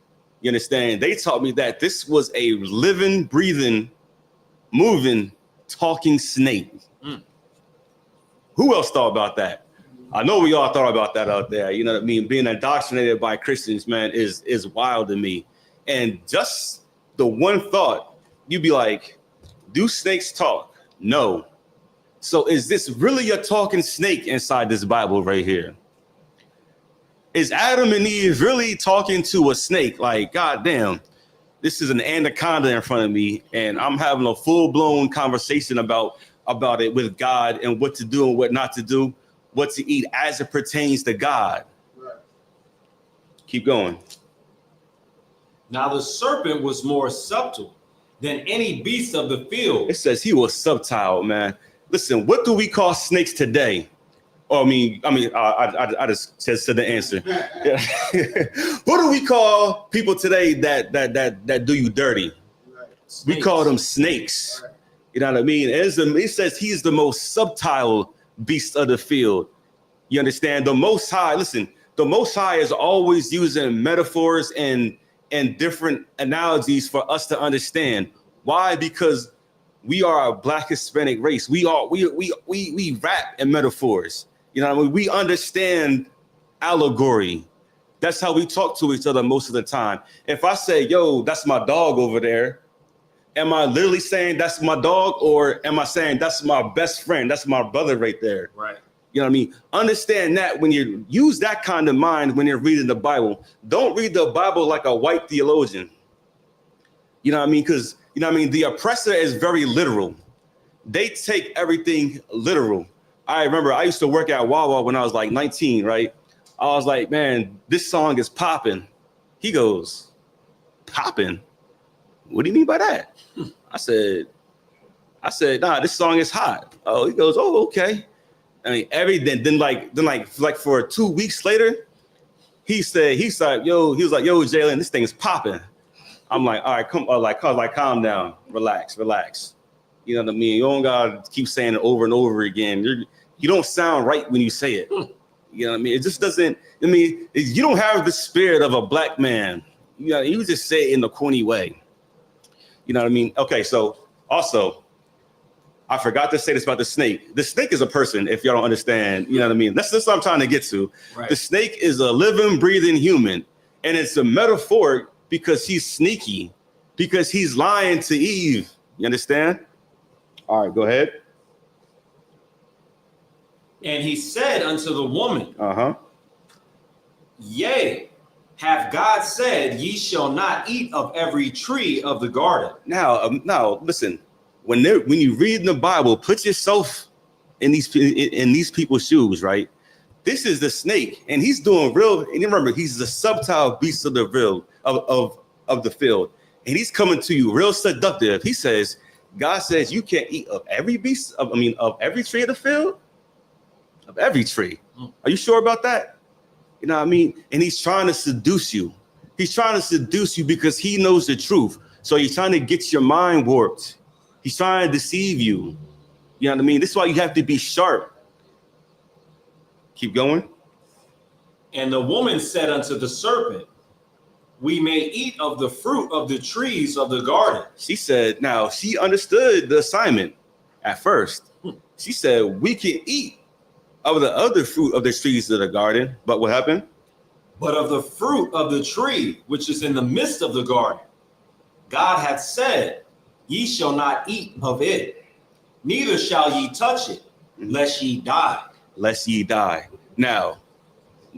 You understand? They taught me that this was a living, breathing, moving, talking snake. Who else thought about that? I know we all thought about that out there. You know what I mean? Being indoctrinated by Christians, man, is wild to me. And just the one thought, you'd be like, do snakes talk? No. So is this really a talking snake inside this Bible right here? Is Adam and Eve really talking to a snake? Like, goddamn, this is an anaconda in front of me, and I'm having a full-blown conversation about it with God and what to do and what not to do, what to eat as it pertains to God. Right. Keep going. Now the serpent was more subtle than any beast of the field. It says he was subtle, man. Listen, what do we call snakes today? Oh, I just said the answer. Yeah. What do we call people today that do you dirty? Right. We call them snakes. Right. You know what I mean? It says he's the most subtle beast of the field. You understand? The Most High, listen, the Most High is always using metaphors and different analogies for us to understand. Why? Because we are a Black Hispanic race. We rap in metaphors. You know what I mean? We understand allegory. That's how we talk to each other most of the time. If I say, yo, that's my dog over there, am I literally saying that's my dog, or am I saying that's my best friend? That's my brother right there. Right. You know what I mean? Understand that when you use that kind of mind when you're reading the Bible, don't read the Bible like a white theologian. You know what I mean? Because, you know what I mean? The oppressor is very literal. They take everything literal. I remember I used to work at Wawa when I was like 19, right? I was like, man, this song is popping. He goes, popping? What do you mean by that? I said, nah, this song is hot. Oh, he goes, oh, okay. I mean, then like for 2 weeks later, he was like, yo, Jalen, this thing is popping. I'm like, all right, calm down, relax. You know what I mean? You don't gotta keep saying it over and over again. You don't sound right when you say it. You know what I mean? It just doesn't. I mean, you don't have the spirit of a Black man. You know, you just say it in a corny way. You know what I mean? Okay, so also, I forgot to say this about the snake. The snake is a person, if y'all don't understand. You know what I mean? That's what I'm trying to get to. Right. The snake is a living, breathing human. And it's a metaphor because he's sneaky, because he's lying to Eve. You understand? All right, go ahead. And he said unto the woman, Yea, hath God said, ye shall not eat of every tree of the garden. Now, listen. When you read the Bible, put yourself in these people's shoes, right? This is the snake, and he's doing real. And remember, he's the subtle beast of the field, and he's coming to you real seductive. He says, God says you can't eat of every beast. Of every tree of the field, of every tree. Are you sure about that? You know what I mean? And he's trying to seduce you. He's trying to seduce you because he knows the truth. So he's trying to get your mind warped. He's trying to deceive you. You know what I mean? This is why you have to be sharp. Keep going. And the woman said unto the serpent, we may eat of the fruit of the trees of the garden. She said, now she understood the assignment at first. She said, we can eat of the other fruit of the trees of the garden. But what happened? But of the fruit of the tree which is in the midst of the garden, God hath said, ye shall not eat of it, neither shall ye touch it, lest ye die. Lest ye die. Now,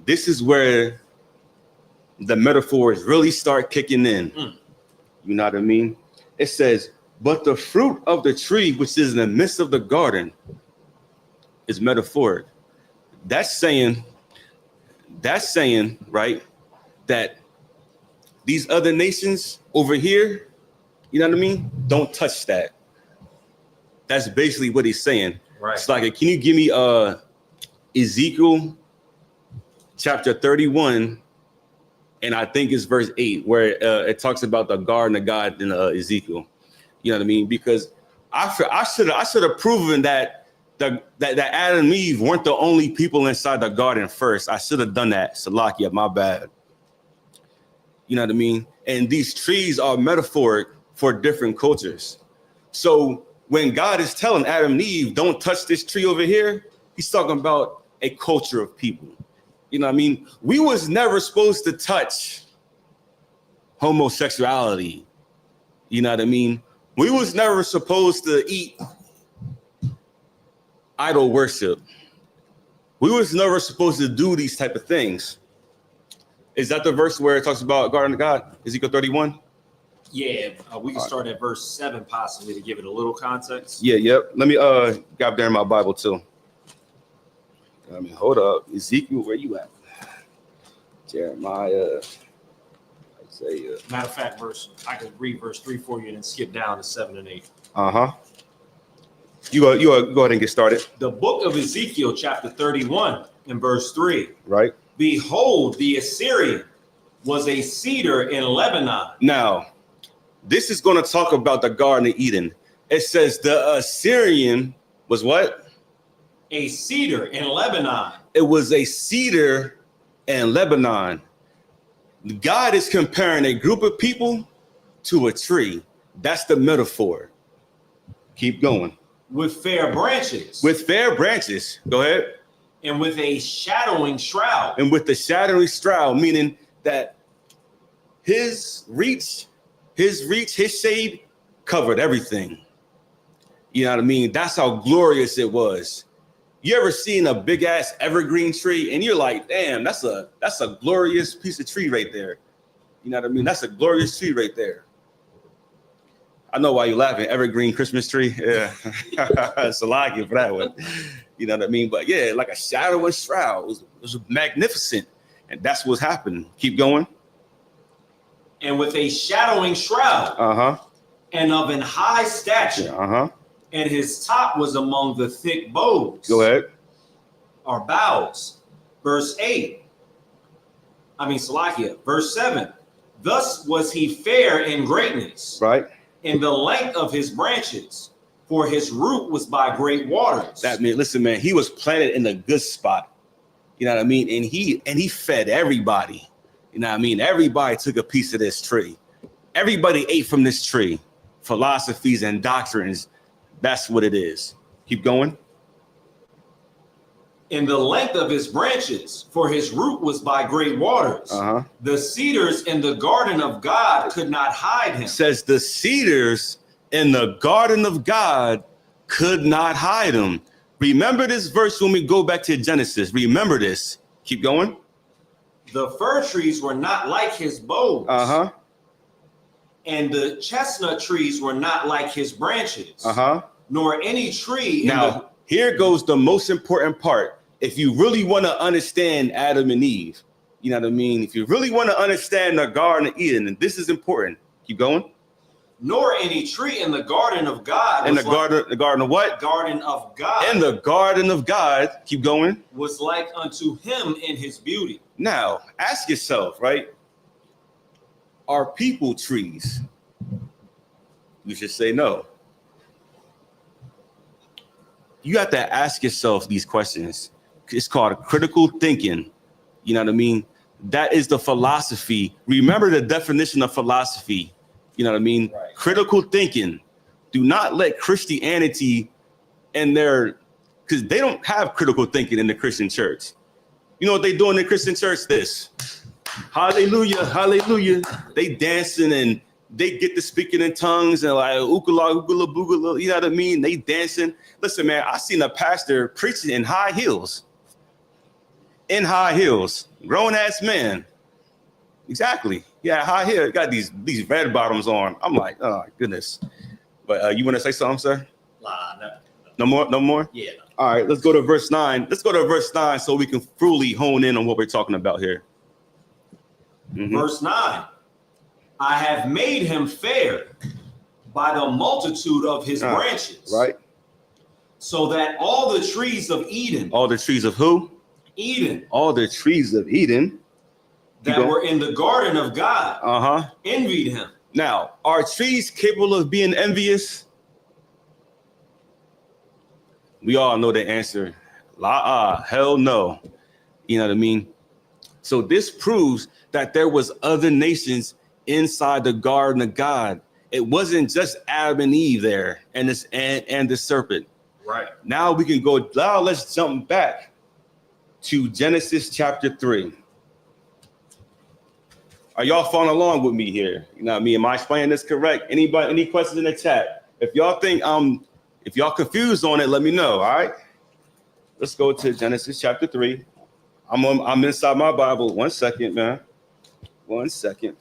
this is where the metaphors really start kicking in. You know what I mean? It says, but the fruit of the tree which is in the midst of the garden is metaphoric. That's saying, right, that these other nations over here, you know what I mean? Don't touch that. That's basically what he's saying. Right. It's like, can you give me Ezekiel chapter 31, and I think it's verse 8, where it talks about the garden of God in Ezekiel. You know what I mean? Because I should have proven that that Adam and Eve weren't the only people inside the garden first. I should have done that. Salakia, my bad. You know what I mean? And these trees are metaphoric for different cultures. So when God is telling Adam and Eve, don't touch this tree over here, he's talking about a culture of people. You know what I mean? We was never supposed to touch homosexuality. You know what I mean? We was never supposed to eat idol worship. We was never supposed to do these type of things. Is that the verse where it talks about garden of God? Ezekiel 31? Yeah, we can start at verse 7 possibly to give it a little context. Yeah, yep. Let me grab there in my Bible too. I mean, hold up. Ezekiel, where you at? Jeremiah, Isaiah. Matter of fact, I could read verse 3 for you and then skip down to 7 and 8. You go ahead and get started. The book of Ezekiel, chapter 31, and verse 3. Right. Behold, the Assyrian was a cedar in Lebanon. Now, this is going to talk about the Garden of Eden. It says the Assyrian was what? A cedar in Lebanon. It was a cedar in Lebanon. God is comparing a group of people to a tree. That's the metaphor. Keep going. With fair branches. With fair branches. Go ahead. And with a shadowing shroud. And with the shadowing shroud, meaning that his shade covered everything. You know what I mean? That's how glorious it was. You ever seen a big ass evergreen tree and you're like, damn, that's a glorious piece of tree right there. You know what I mean? That's a glorious tree right there. I know why you're laughing. Evergreen Christmas tree. Yeah. Salakia for that one. You know what I mean? But yeah, like a shadow and shroud. It was magnificent. And that's what's happened. Keep going. And with a shadowing shroud. And of an high stature. And his top was among the thick boughs. Go ahead. Or boughs. Verse 8. Salakia. Verse 7. Thus was he fair in greatness. Right. In the length of his branches, for his root was by great waters. That mean, listen, man, he was planted in a good spot. You know what I mean? And he fed everybody. You know what I mean? Everybody took a piece of this tree. Everybody ate from this tree. Philosophies and doctrines. That's what it is. Keep going. In the length of his branches, for his root was by great waters. The cedars in the garden of God could not hide him. It says the cedars in the garden of God could not hide him. Remember this verse when we go back to Genesis. Remember this. Keep going. The fir trees were not like his boughs. And the chestnut trees were not like his branches. Nor any tree. Now, here goes the most important part. If you really want to understand Adam and Eve, you know what I mean? If you really want to understand the Garden of Eden, and this is important. Keep going. Nor any tree in the garden of God. In the garden of what? Garden of God. In the garden of God. Keep going. Was like unto him in his beauty. Now, ask yourself, right? Are people trees? You should say no. You have to ask yourself these questions. It's called critical thinking. You know what I mean? That is the philosophy. Remember the definition of philosophy. You know what I mean? Right. Critical thinking. Do not let Christianity and because they don't have critical thinking in the Christian church. You know what they do in the Christian church? This. Hallelujah, hallelujah. They dancing and they get to speaking in tongues and like ookala, ookala, boogala, you know what I mean? They dancing. Listen, man, I seen a pastor preaching in high heels. In high heels. Grown-ass man. Exactly. Yeah, high heel. Got these red bottoms on. I'm like, oh my goodness. But you want to say something, sir? No more? No more? Yeah. All right, let's go to verse 9. Let's go to verse 9 so we can fully hone in on what we're talking about here. Mm-hmm. Verse 9. I have made him fair by the multitude of his branches. Right. So that all the trees of Eden. All the trees of who? Eden. All the trees of Eden. That were in the garden of God. Envied him. Now, are trees capable of being envious? We all know the answer. Hell no. You know what I mean? So this proves that there was other nations inside the garden of God. It wasn't just Adam and Eve there and the serpent. Right. Now we can go. Now let's jump back to Genesis chapter 3. Are y'all following along with me here? You know what I mean? Am I explaining this correct? Anybody, any questions in the chat? If y'all think if y'all confused on it, let me know. All right. Let's go to Genesis chapter 3. I'm inside my Bible. 1 second, man. 1 second.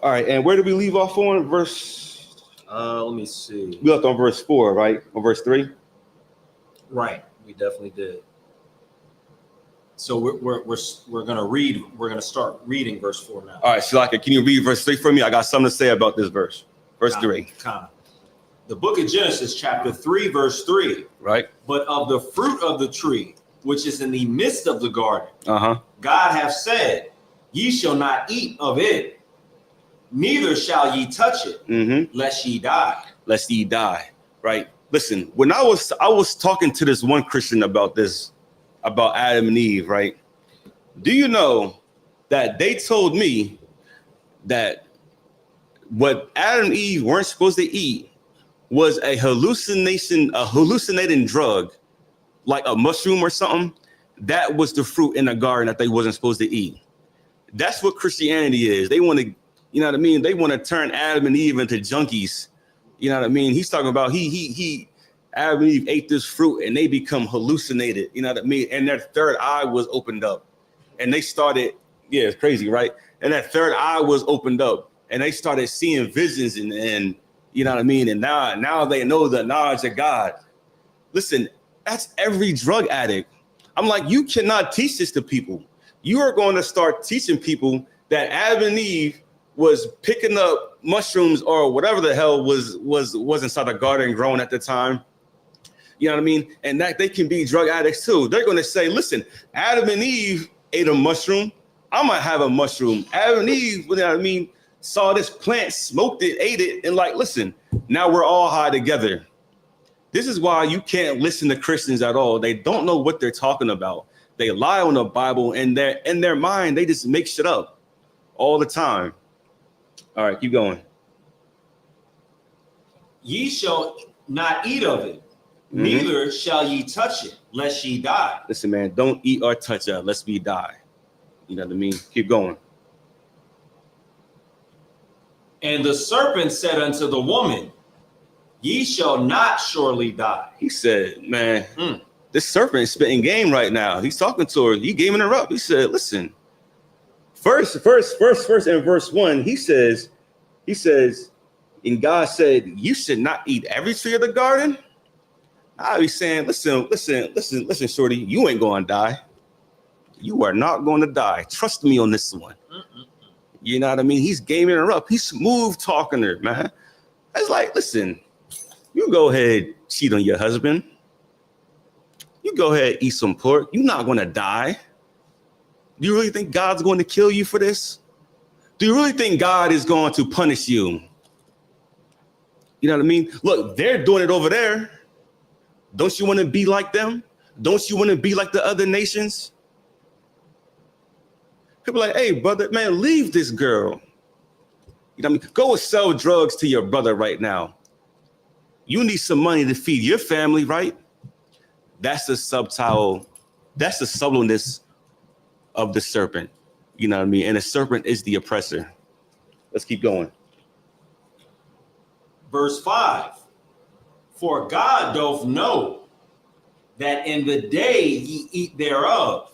All right, and where did we leave off on? Verse. Let me see. We left on verse 4, right? Or verse 3. Right. We definitely did. So we're gonna read. We're gonna start reading verse 4 now. All right, Shalaka, can you read verse 3 for me? I got something to say about this verse. Verse 3. The book of Genesis, chapter 3, verse 3. Right. But of the fruit of the tree, which is in the midst of the garden, God hath said, ye shall not eat of it, neither shall ye touch it, lest ye die. Lest ye die. Right. Listen, when I was talking to this one Christian about this, about Adam and Eve, right? Do you know that they told me that what Adam and Eve weren't supposed to eat was a hallucinating drug, like a mushroom or something? That was the fruit in the garden that they wasn't supposed to eat. That's what Christianity is. They want to, you know what I mean? They want to turn Adam and Eve into junkies. You know what I mean? He's talking about Adam and Eve ate this fruit and they become hallucinated. You know what I mean? And their third eye was opened up and they started, yeah, it's crazy, right? And that third eye was opened up and they started seeing visions and you know what I mean? And now they know the knowledge of God. Listen, that's every drug addict. I'm like, you cannot teach this to people. You are going to start teaching people that Adam and Eve was picking up mushrooms or whatever the hell was inside the garden growing at the time. You know what I mean? And that they can be drug addicts too. They're going to say, listen, Adam and Eve ate a mushroom. I might have a mushroom. Adam and Eve, you know what I mean, saw this plant, smoked it, ate it, and like, listen, now we're all high together. This is why you can't listen to Christians at all. They don't know what they're talking about. They lie on the Bible, and in their mind, they just make shit up all the time. All right, keep going. Ye shall not eat of it, neither shall ye touch it, lest ye die. Listen, man, don't eat or touch it, lest we die. You know what I mean? Keep going. And the serpent said unto the woman, ye shall not surely die. He said, man, this serpent is spitting game right now. He's talking to her. He gaming her up. He said, listen, first in verse 1, he says, and God said, you should not eat every tree of the garden. Now he's saying, listen, shorty, you ain't going to die. You are not going to die. Trust me on this one. You know what I mean? He's gaming her up. He's smooth talking her, man. It's like, listen, you go ahead, cheat on your husband. You go ahead, eat some pork. You're not going to die. Do you really think God's going to kill you for this? Do you really think God is going to punish you? You know what I mean? Look, they're doing it over there. Don't you want to be like them? Don't you want to be like the other nations? People are like, hey, brother, man, leave this girl. You know what I mean? Go sell drugs to your brother right now. You need some money to feed your family, right? That's the subtleness of the serpent. You know what I mean? And the serpent is the oppressor. Let's keep going. Verse 5. For God doth know that in the day ye eat thereof,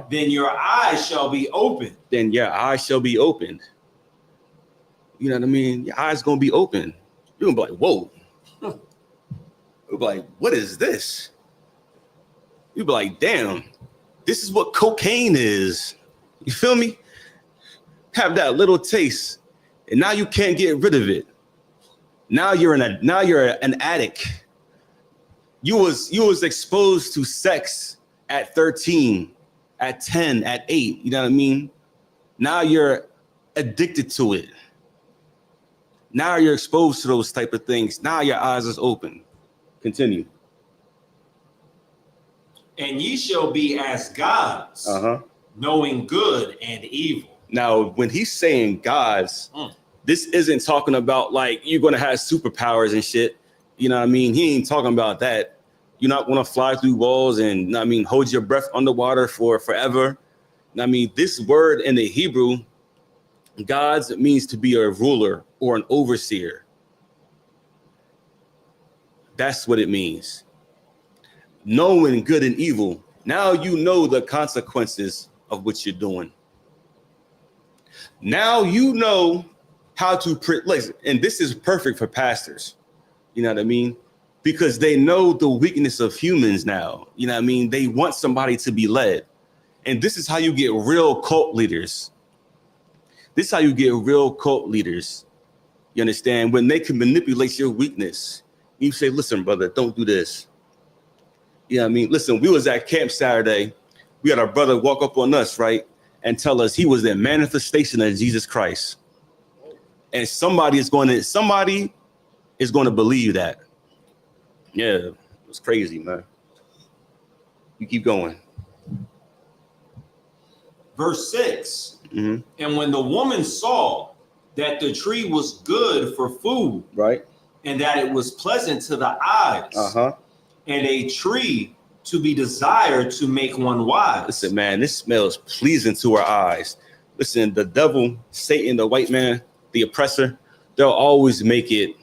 then your eyes shall be opened. Then your eyes shall be opened. You know what I mean? Your eyes gonna be open. You're gonna be like, whoa. You'll be like, what is this? You'll be like, damn, this is what cocaine is. You feel me? Have that little taste, and now you can't get rid of it. Now you're an addict. You was exposed to sex at 13, at 10, at 8. You know what I mean? Now you're addicted to it. Now you're exposed to those type of things. Now your eyes is open. Continue. And ye shall be as gods, knowing good and evil. Now, when he's saying gods, this isn't talking about like you're gonna have superpowers and shit. You know what I mean? He ain't talking about that. You're not gonna fly through walls and, you know what I mean, hold your breath underwater for forever. You know what I mean, this word in the Hebrew, gods, means to be a ruler or an overseer. That's what it means. Knowing good and evil. Now you know the consequences of what you're doing. Now you know how to listen, and this is perfect for pastors. You know what I mean? Because they know the weakness of humans now. You know what I mean? They want somebody to be led. And this is how you get real cult leaders. This is how you get real cult leaders. You understand? When they can manipulate your weakness. You say, listen, brother, don't do this. You know what I mean? Listen, we was at camp Saturday. We had our brother walk up on us, right? And tell us he was the manifestation of Jesus Christ. And somebody is going to believe that. Yeah, it was crazy, man. You keep going. Verse 6. And when the woman saw that the tree was good for food, right, and that it was pleasant to the eyes, and a tree to be desired to make one wise. Listen, man, this smells pleasing to our eyes. Listen, the devil, Satan, the white man, the oppressor, they'll always make it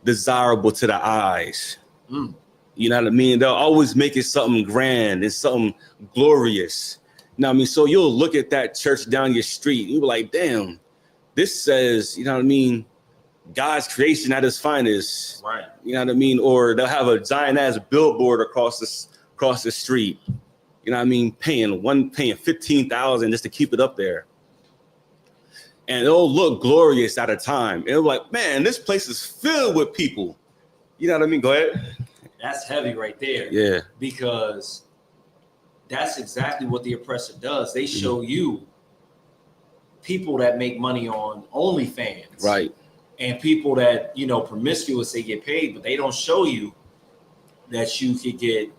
desirable to the eyes. You know what I mean? They'll always make it something grand and something glorious. You know what I mean? So you'll look at that church down your street, you'll be like, damn, this says, you know what I mean, God's creation at its finest. Right. You know what I mean? Or they'll have a giant ass billboard across the street. You know what I mean? Paying $15,000 just to keep it up there. And it'll look glorious at a time. It'll be like, man, this place is filled with people. You know what I mean? Go ahead. That's heavy right there. Yeah. Because that's exactly what the oppressor does. They show you people that make money on OnlyFans. Right. And people that, you know, promiscuous, they get paid, but they don't show you that you could get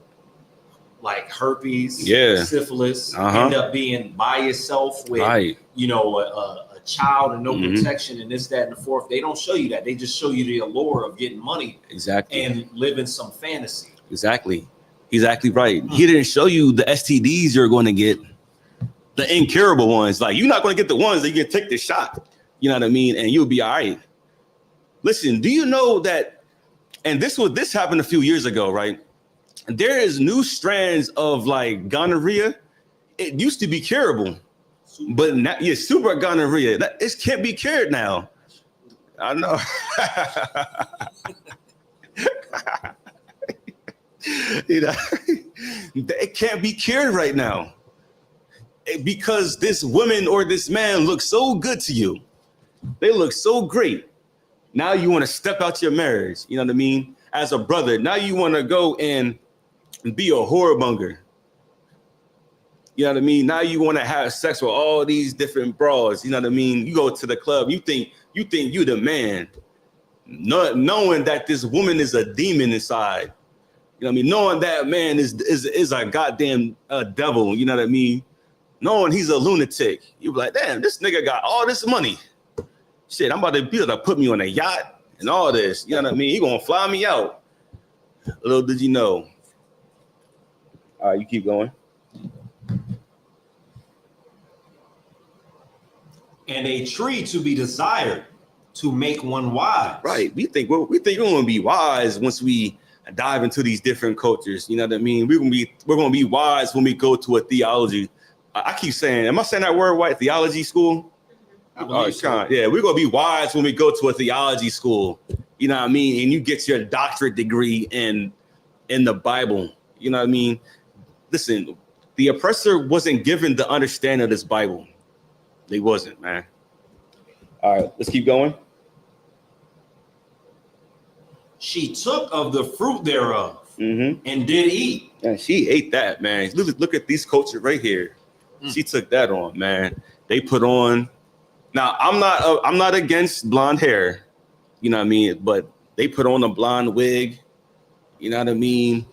like herpes, syphilis, end up being by yourself with, you know, a child and no protection and this, that, and the fourth. They don't show you that. They just show you the allure of getting money. Exactly. And living some fantasy. Exactly. Exactly right. He didn't show you the STDs you're going to get, the incurable ones. Like, you're not going to get the ones that you can take the shot. You know what I mean? And you'll be all right. Listen, do you know that, and this happened a few years ago, right? There is new strands of like gonorrhea. It used to be curable, but now, super gonorrhea. It can't be cured now. I know. You know, it can't be cured right now because this woman or this man looks so good to you. They look so great. Now you want to step out your marriage. You know what I mean? As a brother, now you want to go and be a whoremonger. You know what I mean? Now you want to have sex with all these different bras. You know what I mean? You go to the club, you think you the man. knowing that this woman is a demon inside. You know what I mean? Knowing that man is a goddamn devil. You know what I mean? Knowing he's a lunatic. You be like, damn, this nigga got all this money. Shit, I'm about to be able to put me on a yacht and all this. You know what I mean? He gonna fly me out. Little did you know. All right, you keep going. And a tree to be desired to make one wise. Right. We think we're gonna be wise once we dive into these different cultures. You know what I mean? We're gonna be wise when we go to a theology. I keep saying, am I saying that word right? Theology school? Yeah, we're gonna be wise when we go to a theology school. You know what I mean? And you get your doctorate degree in the Bible. You know what I mean? Listen, the oppressor wasn't given the understanding of this Bible. They wasn't, man. All right, let's keep going. She took of the fruit thereof Mm-hmm. and did eat. And she ate that, man. Look at these cultures right here. She took that on, man. They put on. Now, I'm not against blonde hair, you know what I mean? But they put on a blonde wig, you know what I mean?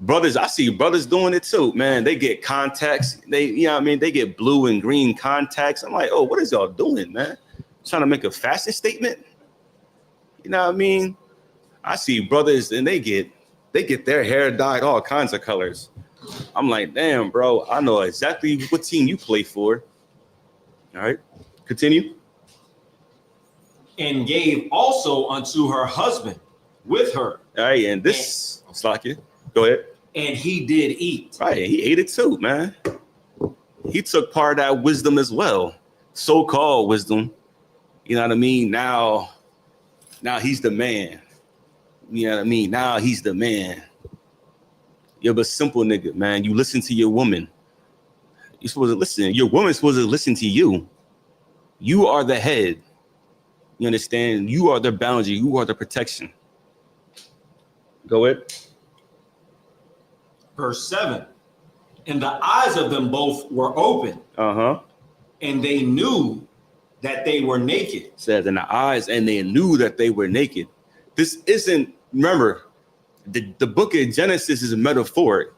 Brothers, I see brothers doing it too, man. They get contacts. You know what I mean? They get blue and green contacts. I'm like, oh, what is y'all doing, man? Trying to make a fashion statement? You know what I mean? I see brothers and they get their hair dyed all kinds of colors. I'm like, damn, bro, I know exactly what team you play for. All right, continue. And gave also unto her husband with her. All right, and this, Slakia, go ahead. And he did eat. Right, he ate it too, man. He took part of that wisdom as well, so-called wisdom. You know what I mean? Now he's the man. You know what I mean? Now he's the man. You're a simple nigga, man. You listen to your woman. You're supposed to listen. Your woman's supposed to listen to you. You are the head. You understand? You are the boundary. You are the protection. Go ahead. Verse 7. And the eyes of them both were open. Uh-huh. And they knew that they were naked. Says in the eyes, and they knew that they were naked. This isn't, remember, the book of Genesis is metaphoric.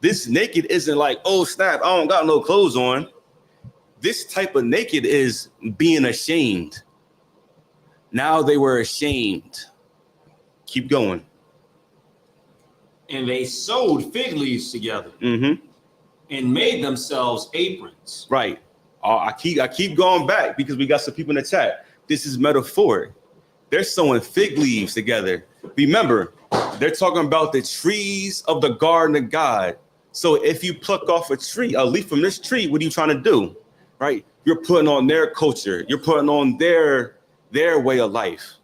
This naked isn't like, oh, snap, I don't got no clothes on. This type of naked is being ashamed. Now they were ashamed. Keep going. And they sewed fig leaves together Mm-hmm. and made themselves aprons. Right. I keep going back because we got some people in the chat. This is metaphoric. They're sewing fig leaves together. Remember, they're talking about the trees of the garden of God. So if you pluck off a leaf from this tree, what are you trying to do? Right? You're putting on their culture. You're putting on their way of life.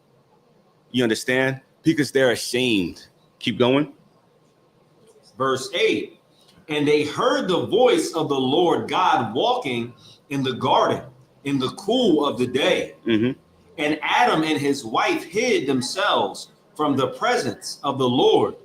You understand? Because they're ashamed. Keep going. Verse 8. And they heard the voice of the Lord God walking in the garden in the cool of the day. Mm-hmm. And Adam and his wife hid themselves from the presence of the Lord,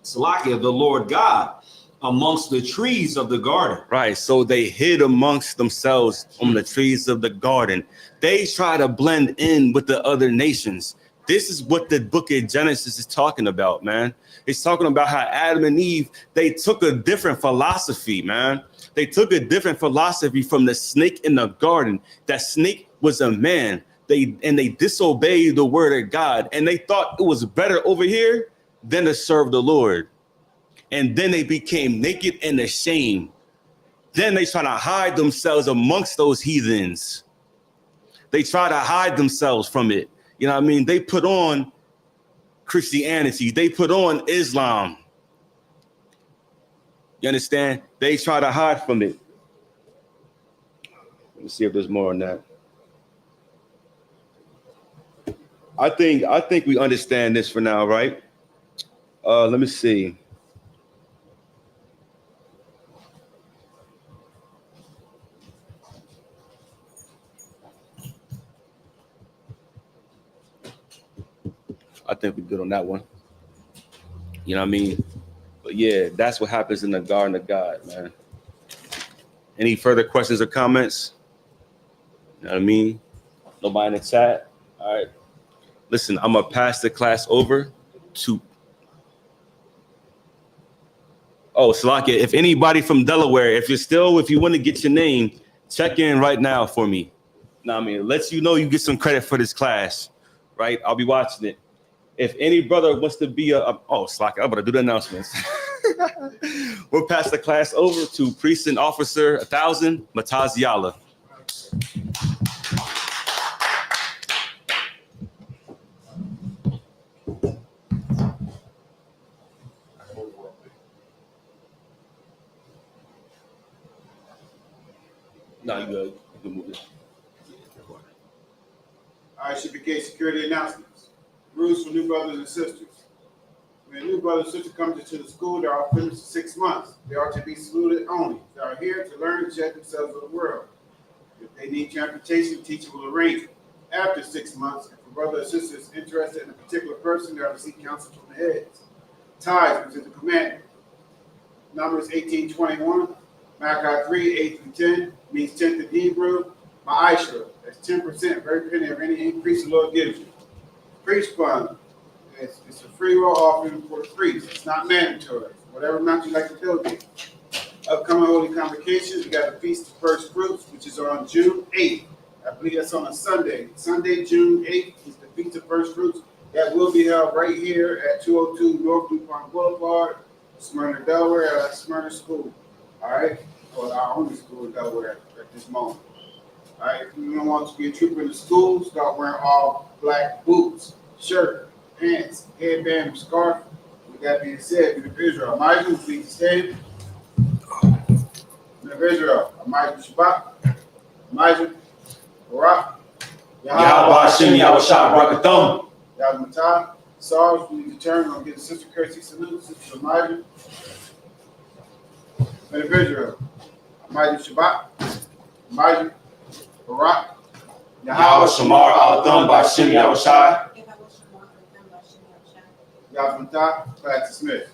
Salakia, the Lord God, amongst the trees of the garden. Right. So they hid amongst themselves on the trees of the garden. They try to blend in with the other nations. This is what the book of Genesis is talking about, man. It's talking about how Adam and Eve, they took a different philosophy, man. They took a different philosophy from the snake in the garden. That snake was a man. They disobeyed the word of God, and they thought it was better over here than to serve the Lord. And then they became naked and ashamed. Then they try to hide themselves amongst those heathens. They try to hide themselves from it. You know what I mean? They put on Christianity. They put on Islam. You understand? They try to hide from it. Let me see if there's more on that. I think we understand this for now, right? Let me see. I think we're good on that one. You know what I mean? But yeah, that's what happens in the garden of God, man. Any further questions or comments? You know what I mean? Nobody in the chat? All right. Listen, I'm gonna pass the class over to. Oh, Salakia, if anybody from Delaware, if you want to get your name, check in right now for me. Now, I mean, lets you know you get some credit for this class, right? I'll be watching it. If any brother wants to be Salakia, I'm gonna do the announcements. We'll pass the class over to Precinct Officer 1000, Mataz Yala. No, you good. You can move it. ISUPK security announcements. Rules for new brothers and sisters. When a new brother or sister comes into the school, they are finished for 6 months. They are to be saluted only. They are here to learn and check themselves with the world. If they need transportation, the teacher will arrange it. After 6 months, if a brother or sister is interested in a particular person, they are to seek counsel from the heads. Ties, which is the commandment. Numbers 18:21, Malachi 3:8-10, means 10th in Hebrew. Ma'asha, that's 10%, very penny of any increase the Lord gives you. Priest fund, it's a free will offering for the priest. It's not mandatory. Whatever amount you like to donate. Upcoming holy convocations, we got the Feast of First Fruits, which is on June 8th. I believe that's on a Sunday. Sunday, June 8th is the Feast of First Fruits. That will be held right here at 202 North DuPont Boulevard, Smyrna, Delaware, at Smyrna School. All right? Or our only school in Delaware at this moment. All right? If you don't want to be a trooper in the school, start wearing all black boots, shirt, pants, headband, scarf. With that being said, we of Israel, Elijah, please stand. Men of Israel, Elijah Shabbat, Elijah, Barak, Yahweh Hashem, Yahweh Shah, Barakathon. Yahweh Matah, SARS, we need to turn on get a sister courtesy salute, Sister Elijah. Men of Israel, Elijah Shabbat, Elijah, Barak, Yahweh Shamar, Alatham, Bashem, Yahweh Shah. Yahweh Matah, class dismissed.